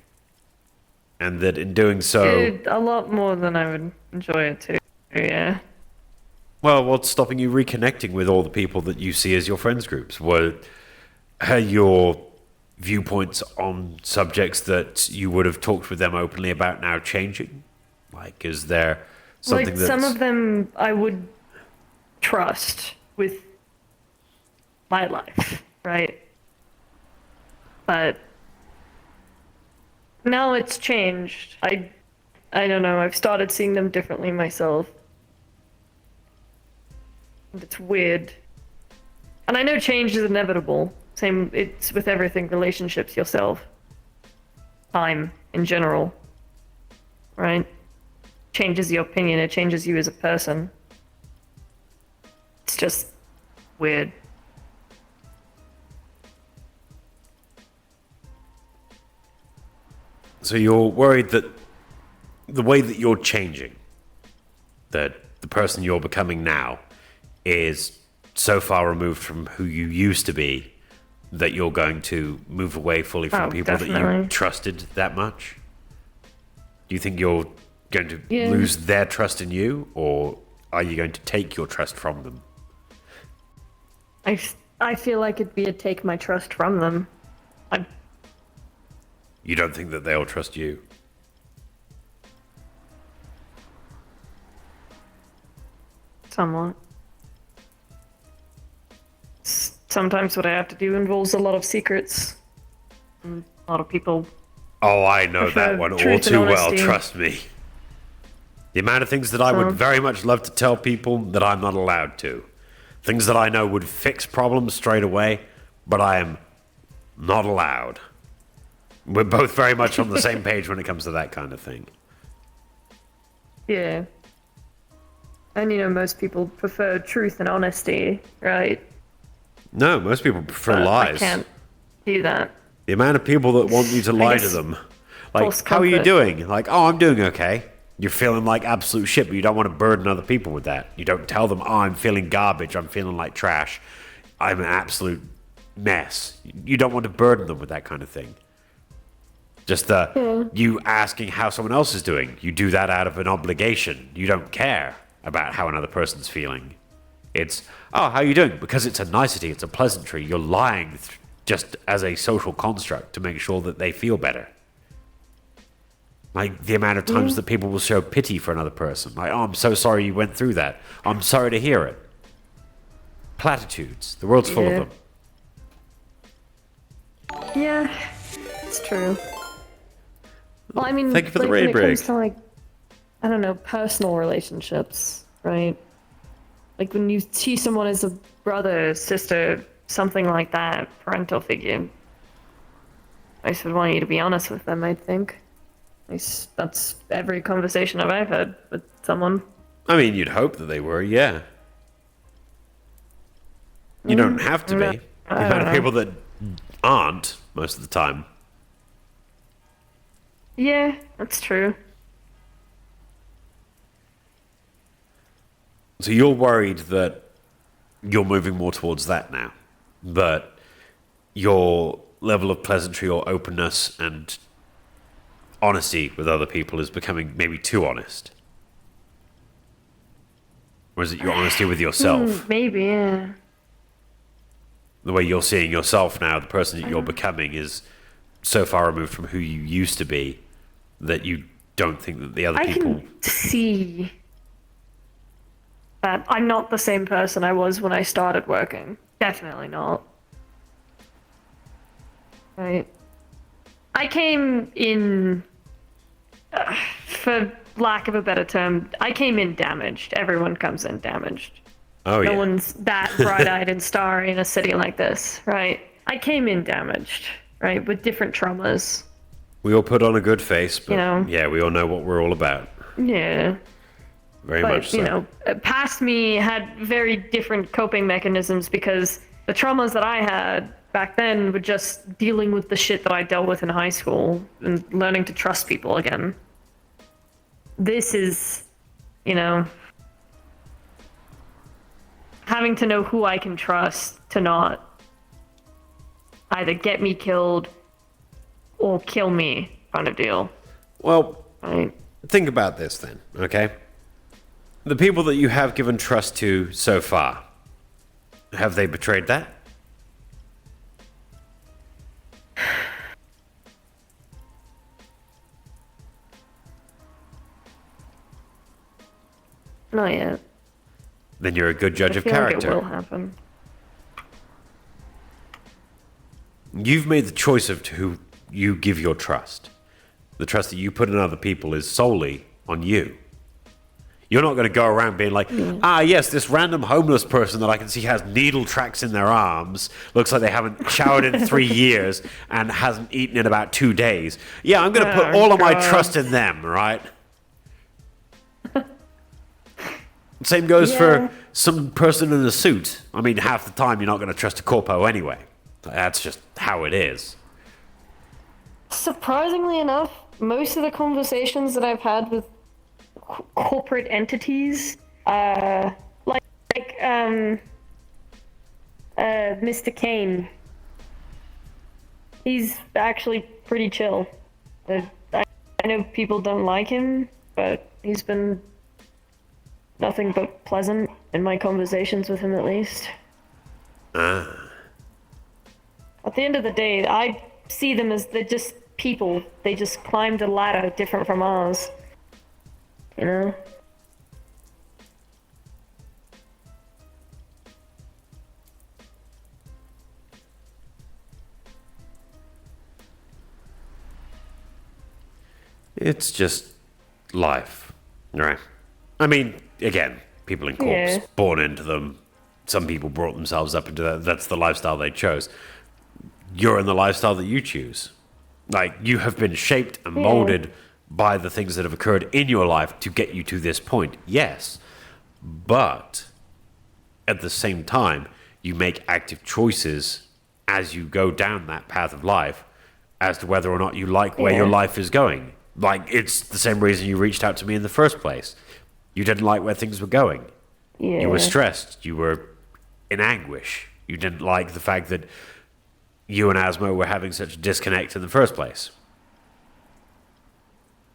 and that in doing so, A lot more than I would enjoy it to. Yeah. well, what's stopping you reconnecting with all the people that you see as your friends groups? Are your viewpoints on subjects that you would have talked with them openly about now changing? Like, is there something like that's... some of them I would trust with my life, right? But now it's changed. I don't know. I've started seeing them differently myself. And it's weird. And I know change is inevitable. Same, it's with everything, relationships, yourself. Time, in general. Right? Changes your opinion, it changes you as a person. It's just weird. So you're worried that the way that you're changing, that the person you're becoming now is so far removed from who you used to be that you're going to move away fully from people that you definitely. trusted that much? Do you think you're going to Yeah. lose their trust in you, or are you going to take your trust from them? I feel like it'd be a take my trust from them. I You don't think that they'll trust you? somewhat. Sometimes what I have to do involves a lot of secrets. And a lot of people. Oh, I know Prefer that one all truth and too well, honesty. trust me. The amount of things that I would very much love to tell people that I'm not allowed to. Things that I know would fix problems straight away, but I am not allowed. We're both very much on the same page when it comes to that kind of thing. Yeah. And most people prefer truth and honesty, right? No, most people prefer But lies. I can't do that. The amount of people that want you to lie to guess them. false Like, how are you comfort. doing? Like, oh, I'm doing okay. You're feeling like absolute shit, but you don't want to burden other people with that. You don't tell them, oh, I'm feeling garbage. I'm feeling like trash. I'm an absolute mess. You don't want to burden them with that kind of thing. Just you asking how someone else is doing. You do that out of an obligation. You don't care about how another person's feeling. It's, oh, how are you doing? Because it's a nicety, it's a pleasantry. You're lying just as a social construct to make sure that they feel better. Like the amount of times that people will show pity for another person. Like, oh, I'm so sorry you went through that. I'm sorry to hear it. Platitudes. The world's full Yeah. of them. Yeah, it's true. Well, I mean, Thank you for the like, raid when it break. comes to, like, I don't know, personal relationships, right? Like when you see someone as a brother, sister, something like that, parental figure, I just would want you to be honest with them, I think. At least that's every conversation I've had with someone. I mean, you'd hope that they were, yeah. You don't have to no, be. I The amount don't of know. people that aren't most of the time. Yeah, that's true. So you're worried that you're moving more towards that now, but your level of pleasantry or openness and honesty with other people is becoming maybe too honest. Or is it your honesty with yourself? Maybe, yeah. The way you're seeing yourself now, the person that you're becoming is so far removed from who you used to be that you don't think that the other I people... can see that I'm not the same person I was when I started working. Definitely not. Right. I came in, for lack of a better term, I came in damaged. Everyone comes in damaged. Oh, No yeah. one's that bright-eyed and starry in a city like this, right? I came in damaged, right, with different traumas. We all put on a good face, but know. we all know what we're all about. Yeah. Very But, much so. past me had very different coping mechanisms because the traumas that I had back then were just dealing with the shit that I dealt with in high school and learning to trust people again. This is, having to know who I can trust to not either get me killed or kill me kind of deal. Well, Right? think about this then, okay? The people that you have given trust to so far, have they betrayed that? Not yet. Then you're a good judge I of feel like it character. will happen. You've made the choice of to who you give your trust. The trust that you put in other people is solely on you. You're not going to go around being like, yes, this random homeless person that I can see has needle tracks in their arms, looks like they haven't showered in 3 years and hasn't eaten in about 2 days. Yeah, I'm going to put Oh, all of my God. trust in them, right? Same goes for some person in a suit. I mean, half the time you're not going to trust a corpo anyway. That's just how it is. Surprisingly enough, most of the conversations that I've had with corporate entities, Mr. Kane, he's actually pretty chill. I know people don't like him, but he's been nothing but pleasant in my conversations with him, at least. Ah. At the end of the day, I see them as they're just people. They just climbed a ladder different from ours. You know? It's just life, right? I mean, again, people in corps, Yeah. born into them. Some people brought themselves up into that. That's the lifestyle they chose. You're in the lifestyle that you choose. Like, you have been shaped and molded by the things that have occurred in your life to get you to this point, yes. But at the same time, you make active choices as you go down that path of life as to whether or not you like where your life is going. Like, it's the same reason you reached out to me in the first place. You didn't like where things were going. Yeah. You were stressed. You were in anguish. You didn't like the fact that you and Asmo were having such a disconnect in the first place.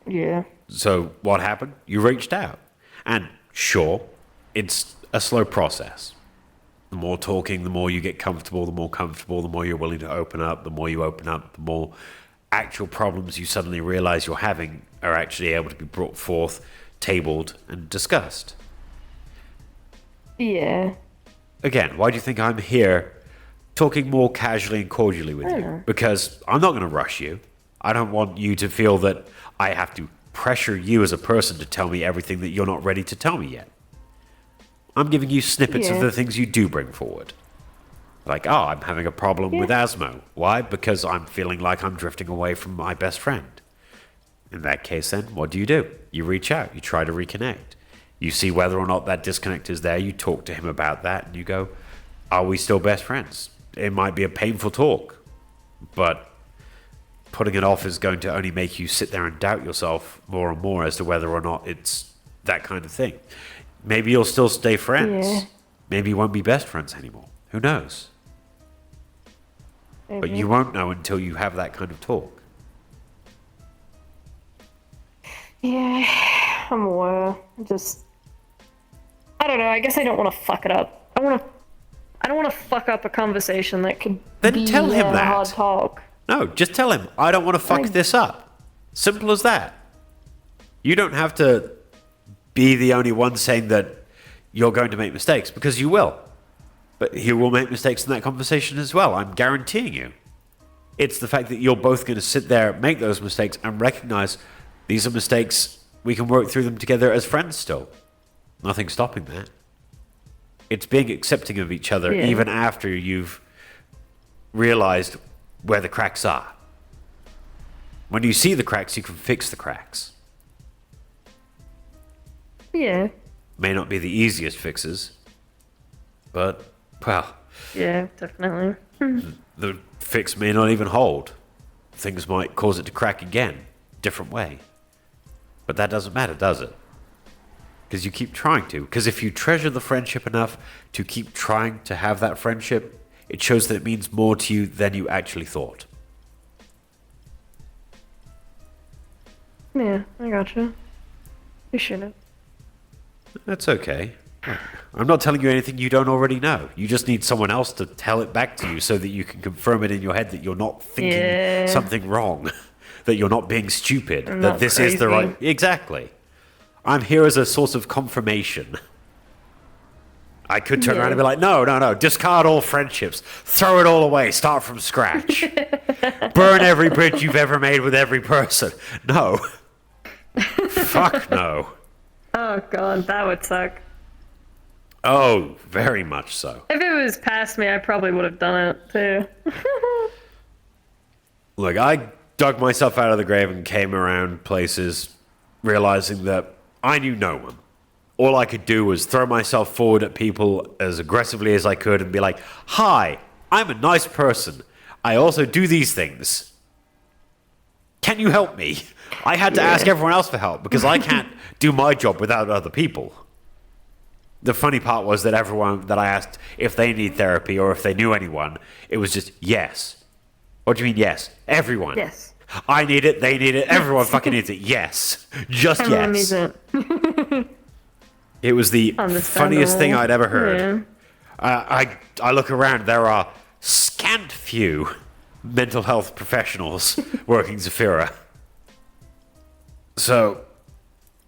Yeah. So what happened? You reached out. And sure, it's a slow process. The more talking, the more you get comfortable, the more you're willing to open up, the more you open up, the more actual problems you suddenly realize you're having are actually able to be brought forth, tabled, and discussed. Yeah. Again, why do you think I'm here talking more casually and cordially with you? Because I'm not going to rush you. I don't want you to feel that I have to pressure you as a person to tell me everything that you're not ready to tell me yet. I'm giving you snippets of the things you do bring forward. Like, oh, I'm having a problem with Asmo. Why? Because I'm feeling like I'm drifting away from my best friend. In that case, then, what do? You reach out. You try to reconnect. You see whether or not that disconnect is there. You talk to him about that, and you go, are we still best friends? It might be a painful talk, but putting it off is going to only make you sit there and doubt yourself more and more as to whether or not it's that kind of thing. Maybe you'll still stay friends. Yeah. Maybe you won't be best friends anymore. Who knows? But you won't know until you have that kind of talk. Yeah, I'm aware. I don't know. I guess I don't want to fuck it up. I don't want to fuck up a conversation that could Then be tell him that. hard talk. No, just tell him, I don't want to fuck this up. Simple as that. You don't have to be the only one saying that you're going to make mistakes, because you will. But he will make mistakes in that conversation as well. I'm guaranteeing you. It's the fact that you're both going to sit there, make those mistakes, and recognize these are mistakes. We can work through them together as friends still. Nothing's stopping that. It's being accepting of each other even after you've realized where the cracks are. When you see the cracks, you can fix the cracks. Yeah. May not be the easiest fixes, but, well, Yeah, definitely. the fix may not even hold. Things might cause it to crack again, different way. But that doesn't matter, does it? Because you keep trying to. Because if you treasure the friendship enough to keep trying to have that friendship, it shows that it means more to you than you actually thought. Yeah, I gotcha. You shouldn't. That's okay. I'm not telling you anything you don't already know. You just need someone else to tell it back to you so that you can confirm it in your head that you're not thinking something wrong, that you're not being stupid, that this is the right... Exactly. I'm here as a source of confirmation. I could turn around and be like, no, discard all friendships. Throw it all away. Start from scratch. Burn every bridge you've ever made with every person. No. Fuck no. Oh god, that would suck. Oh, very much so. If it was past me, I probably would have done it too. Look, I dug myself out of the grave and came around places realizing that I knew no one. All I could do was throw myself forward at people as aggressively as I could and be like, hi, I'm a nice person. I also do these things. Can you help me? I had to ask everyone else for help because I can't do my job without other people. The funny part was that everyone that I asked if they need therapy or if they knew anyone, it was just yes. What do you mean yes? Everyone. Yes. I need it, they need it, everyone fucking needs it. Yes. Just Everyone yes. needs it. It was the funniest thing I'd ever heard. Yeah. I look around, there are scant few mental health professionals working Zafira. So,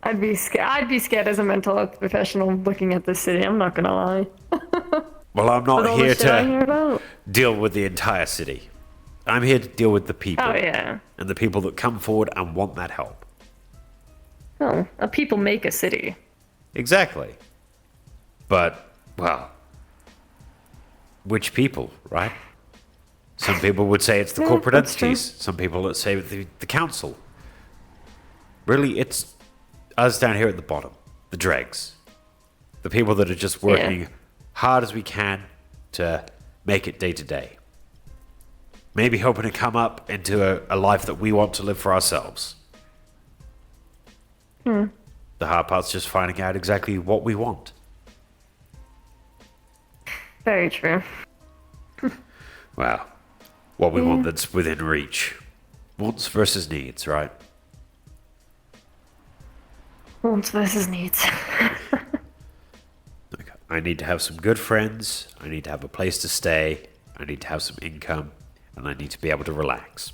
I'd be scared as a mental health professional looking at this city. I'm not gonna lie. well, I'm With not all here the shit I to hear about. deal with the entire city. I'm here to deal with the people. Oh yeah. And the people that come forward and want that help. Oh, people make a city. Exactly. But, well, which people, right? Some people would say it's the Yeah, corporate that's true. entities. Some people would say the council. Really, it's us down here at the bottom, the dregs. The people that are just working hard as we can to make it day to day. Maybe hoping to come up into a life that we want to live for ourselves. The hard part's just finding out exactly what we want. Very true. Well, what we want that's within reach. Wants versus needs, right? Wants versus needs. Like, I need to have some good friends. I need to have a place to stay. I need to have some income. And I need to be able to relax.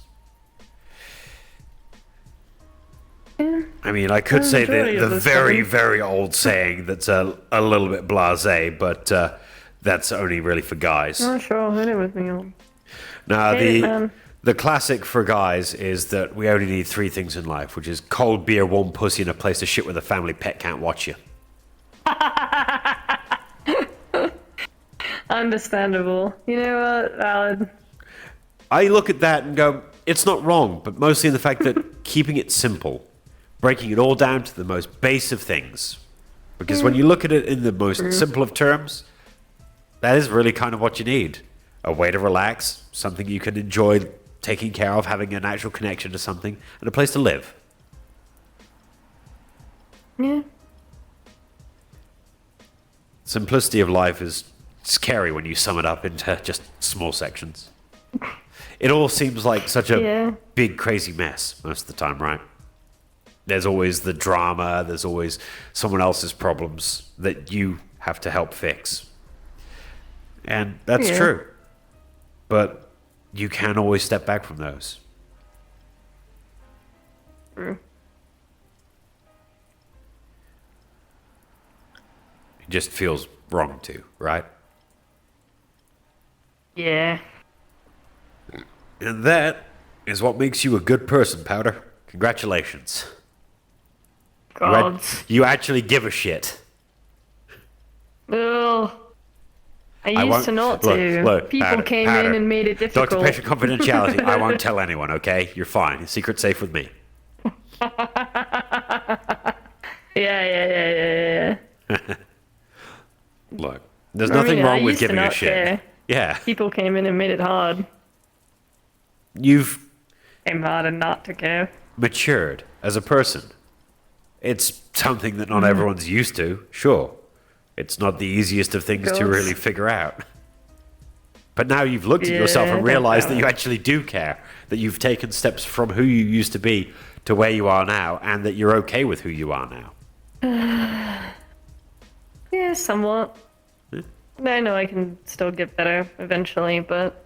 Yeah. I mean, I could say majority the of this very, time. very old saying that's a little bit blasé, but that's only really for guys. Oh, sure. Hit it with me on. Now, Hit it, man. the classic for guys is that we only need three things in life, which is cold beer, warm pussy, and a place to shit where the family pet can't watch you. Understandable. You know what? Valid. I look at that and go, it's not wrong, but mostly in the fact that keeping it simple, breaking it all down to the most base of things. Because when you look at it in the most simple of terms, that is really kind of what you need. A way to relax, something you can enjoy taking care of, having an actual connection to something, and a place to live. Yeah. Simplicity of life is scary when you sum it up into just small sections. It all seems like such a big, crazy mess most of the time, right? There's always the drama, there's always someone else's problems that you have to help fix. And that's true. But you can always step back from those. True. It just feels wrong to, right? Yeah. And that is what makes you a good person, Powder. Congratulations. Gods. You actually give a shit. Ugh. I won't- used to not to. look, People Powder, came Powder. in and made it difficult. Dr. Patient confidentiality. I won't tell anyone, okay? You're fine. Secret safe with me. Yeah. Look, there's I nothing mean, I wrong with used to giving a not shit. care. Yeah. People came in and made it hard. You've Came harder not to care. matured as a person. It's something that not everyone's used to, sure. It's not the easiest of things to Goats. really figure out. But now you've looked at yourself Yeah, and realized that definitely. you actually do care, that you've taken steps from who you used to be to where you are now, and that you're okay with who you are now. Yeah, somewhat. I know I can still get better eventually, but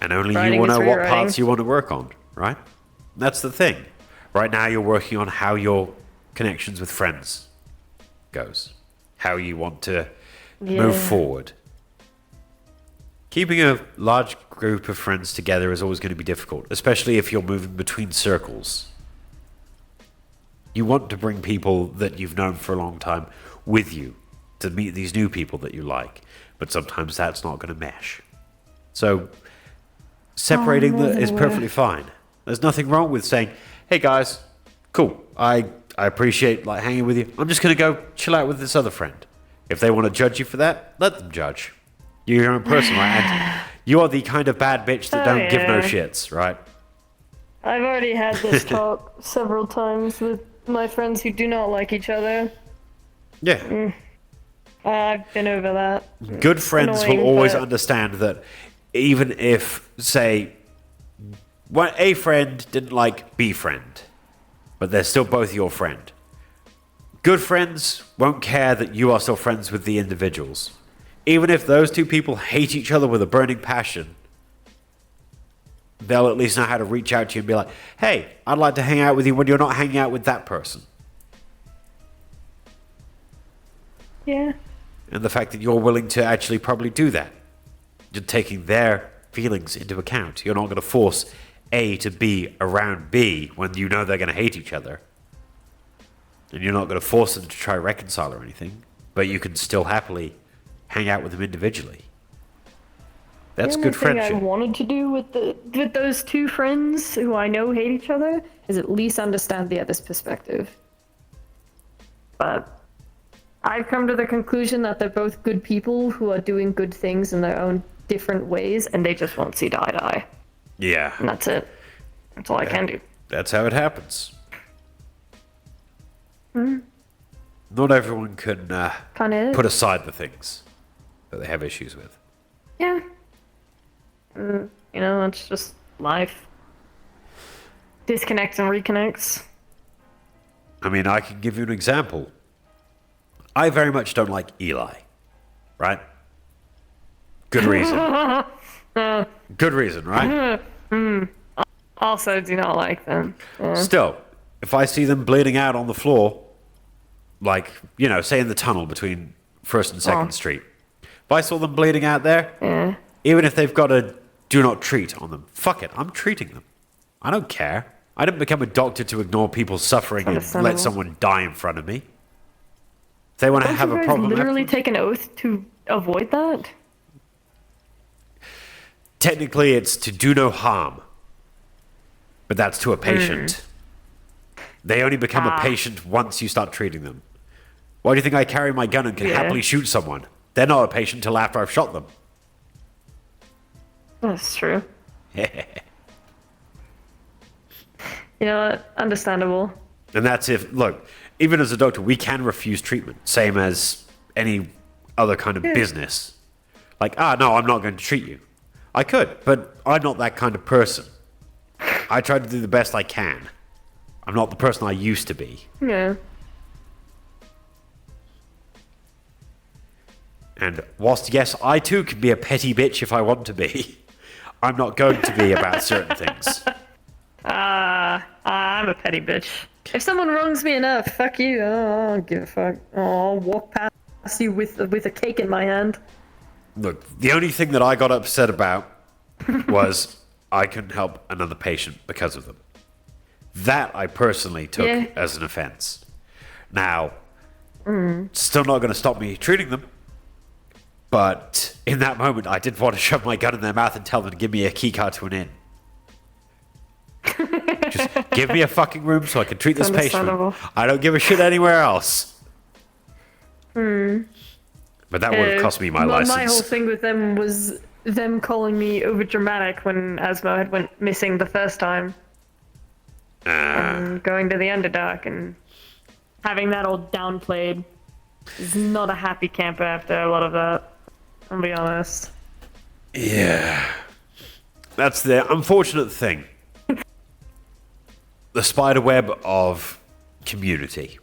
And only you Writing will is know what rewriting. parts you want to work on, right? That's the thing. Right now you're working on how your connections with friends goes. How you want to move Yeah. forward. Keeping a large group of friends together is always going to be difficult, especially if you're moving between circles. You want to bring people that you've known for a long time with you to meet these new people that you like, but sometimes that's not going to mesh. So separating is perfectly fine. There's nothing wrong with saying, "Hey guys, cool. I appreciate like hanging with you. I'm just going to go chill out with this other friend. If they want to judge you for that, let them judge. You're your own person, right? And you are the kind of bad bitch that Oh, don't give no yeah. shits, right? I've already had this talk several times with my friends who do not like each other. Yeah. I've been over that. Good friends will Annoying, always but- understand that even if, say, One A friend didn't like B friend, but they're still both your friend. Good friends won't care that you are still friends with the individuals. Even if those two people hate each other with a burning passion, they'll at least know how to reach out to you and be like, hey, I'd like to hang out with you when you're not hanging out with that person. Yeah. And the fact that you're willing to actually probably do that. You're taking their feelings into account. You're not going to force A to be around B when you know they're going to hate each other. And you're not going to force them to try to reconcile or anything. But you can still happily hang out with them individually. That's good friendship. The only thing I wanted to do with those two friends who I know hate each other is at least understand the other's perspective. But I've come to the conclusion that they're both good people who are doing good things in their own different ways, and they just won't see eye to eye. Yeah. And that's it. That's all I can do. That's how it happens. Not everyone can put aside the things that they have issues with. Yeah. You know, it's just life. Disconnects and reconnects. I mean, I can give you an example. I very much don't like Eli, right? Good reason. Good reason, right? Also do not like them. Yeah. Still, if I see them bleeding out on the floor, like, you know, say in the tunnel between 1st and 2nd Street, if I saw them bleeding out there, even if they've got a do not treat on them, fuck it, I'm treating them. I don't care. I didn't become a doctor to ignore people's suffering and let someone die in front of me. If they want to have a problem, literally take an oath to avoid that? Technically, it's to do no harm, but that's to a patient. They only become a patient once you start treating them. Why do you think I carry my gun and can happily shoot someone? They're not a patient till after I've shot them. That's true. You know what? Understandable. And that's if, look, even as a doctor, we can refuse treatment, same as any other kind of business. Like, no, I'm not going to treat you. I could, but I'm not that kind of person. I try to do the best I can. I'm not the person I used to be. Yeah. And whilst, yes, I too can be a petty bitch if I want to be, I'm not going to be about certain things. I'm a petty bitch. If someone wrongs me enough, fuck you. Oh, I don't give a fuck. Oh, I'll walk past you with a cake in my hand. Look, the only thing that I got upset about was I couldn't help another patient because of them. That I personally took as an offense. Now, still not going to stop me treating them. But in that moment, I did want to shove my gun in their mouth and tell them to give me a key card to an inn. Just give me a fucking room so I can treat this patient. I don't give a shit anywhere else. But that would have cost me my license. My whole thing with them was them calling me overdramatic when Asmo had went missing the first time. And going to the Underdark and having that all downplayed is not a happy camper after a lot of that. I'll be honest. Yeah. That's the unfortunate thing. The spider web of community.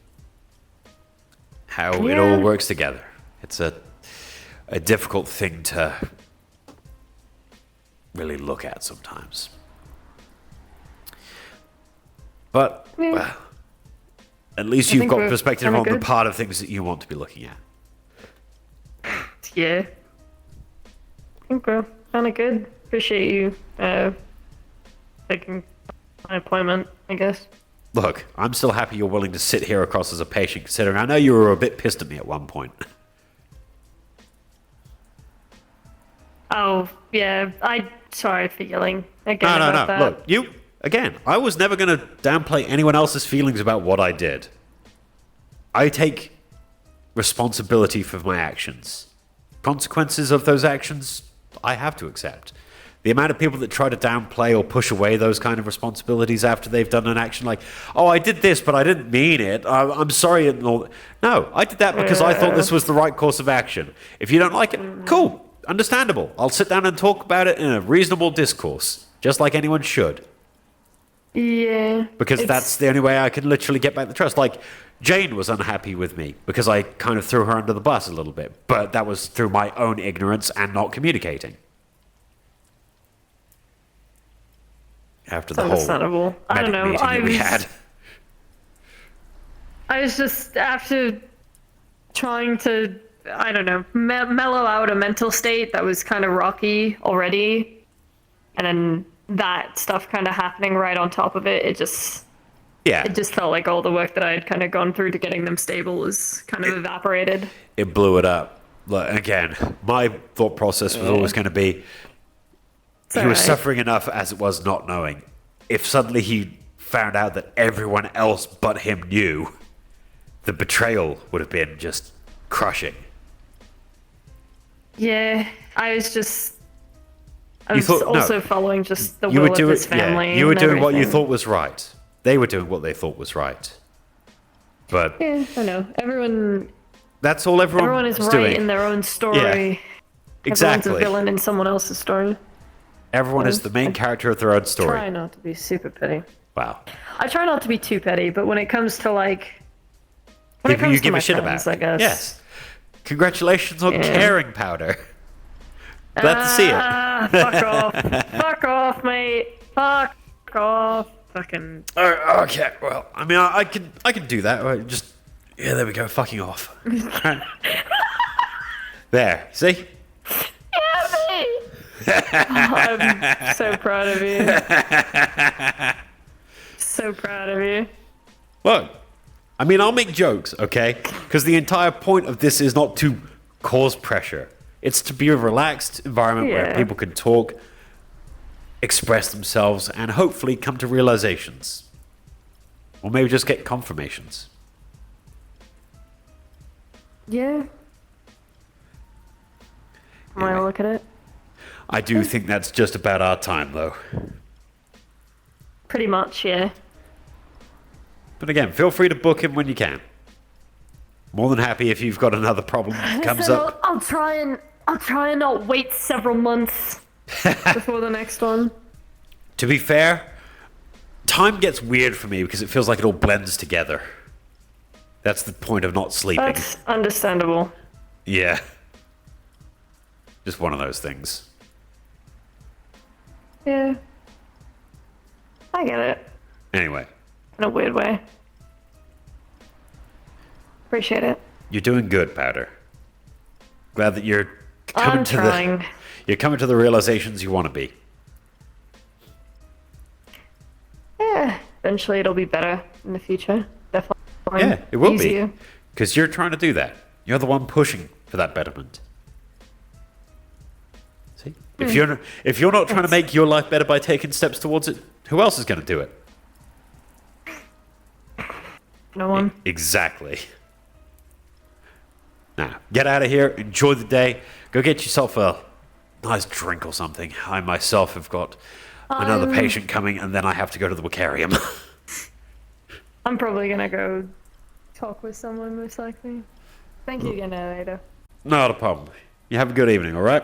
How it all works together. It's a difficult thing to really look at sometimes. But, well, at least you've got perspective on the part of things that you want to be looking at. Yeah. I think we're kind of good. Appreciate you taking my appointment, I guess. Look, I'm still happy you're willing to sit here across as a patient, considering I know you were a bit pissed at me at one point. Oh, yeah. Sorry for yelling again about that. Look, I was never going to downplay anyone else's feelings about what I did. I take responsibility for my actions. Consequences of those actions, I have to accept. The amount of people that try to downplay or push away those kind of responsibilities after they've done an action, like, oh, I did this, but I didn't mean it. I'm sorry. No, I did that because I thought this was the right course of action. If you don't like it, cool, understandable. I'll sit down and talk about it in a reasonable discourse. just like anyone should. Yeah. Because that's the only way I can literally get back the trust. Like, Jane was unhappy with me because I kind of threw her under the bus a little bit, but that was through my own ignorance and not communicating. After the whole understandable. I don't know. meeting that we had. I was just after trying to, I don't know, mellow out a mental state that was kind of rocky already, and then that stuff kind of happening right on top of it. It just felt like all the work that I had kind of gone through to getting them stable was kind of evaporated. It blew it up. Like, again, my thought process was always going to be, he was suffering enough as it was not knowing. If suddenly he found out that everyone else but him knew, the betrayal would have been just crushing. Yeah, I was also following just the will of his family. Yeah, you were doing what you thought was right. They were doing what they thought was right. But yeah, I know. That's all everyone is right doing. In their own story. Yeah, exactly. Everyone's a villain in someone else's story. Everyone is the main character of their own story. I try not to be super petty. Wow. I try not to be too petty, but when it comes to you give a shit friends, about. I guess. Yes. Congratulations on caring, Powder. Glad to see it. Fuck off. Fuck off, mate. Fuck off. Fucking. Oh, okay. Well, I mean, I can do that. Just there we go. Fucking off. There. See. Yeah, mate. I'm so proud of you. So proud of you. Look, I mean, I'll make jokes, okay? Because the entire point of this is not to cause pressure. It's to be a relaxed environment where people can talk, express themselves, and hopefully come to realizations. Or maybe just get confirmations. Yeah. When I look at it. I do think that's just about our time, though. Pretty much, yeah. But again, feel free to book him when you can. More than happy if you've got another problem that comes up. I'll try and not wait several months before the next one. To be fair, time gets weird for me because it feels like it all blends together. That's the point of not sleeping. That's understandable. Yeah. Just one of those things. Yeah. I get it. Anyway. In a weird way. Appreciate it. You're doing good, Powder. Glad that you're coming you're coming to the realizations you want to be. Yeah. Eventually it'll be better in the future. Definitely. Yeah, it will easier. be. Because you're trying to do that. You're the one pushing for that betterment. See? If you're not trying to make your life better by taking steps towards it, who else is going to do it? No one. Exactly. Now, get out of here. Enjoy the day. Go get yourself a nice drink or something. I myself have got another patient coming, and then I have to go to the Wicarium. I'm probably gonna go talk with someone, most likely. Thank you again, Ater. Not a problem. You have a good evening, all right?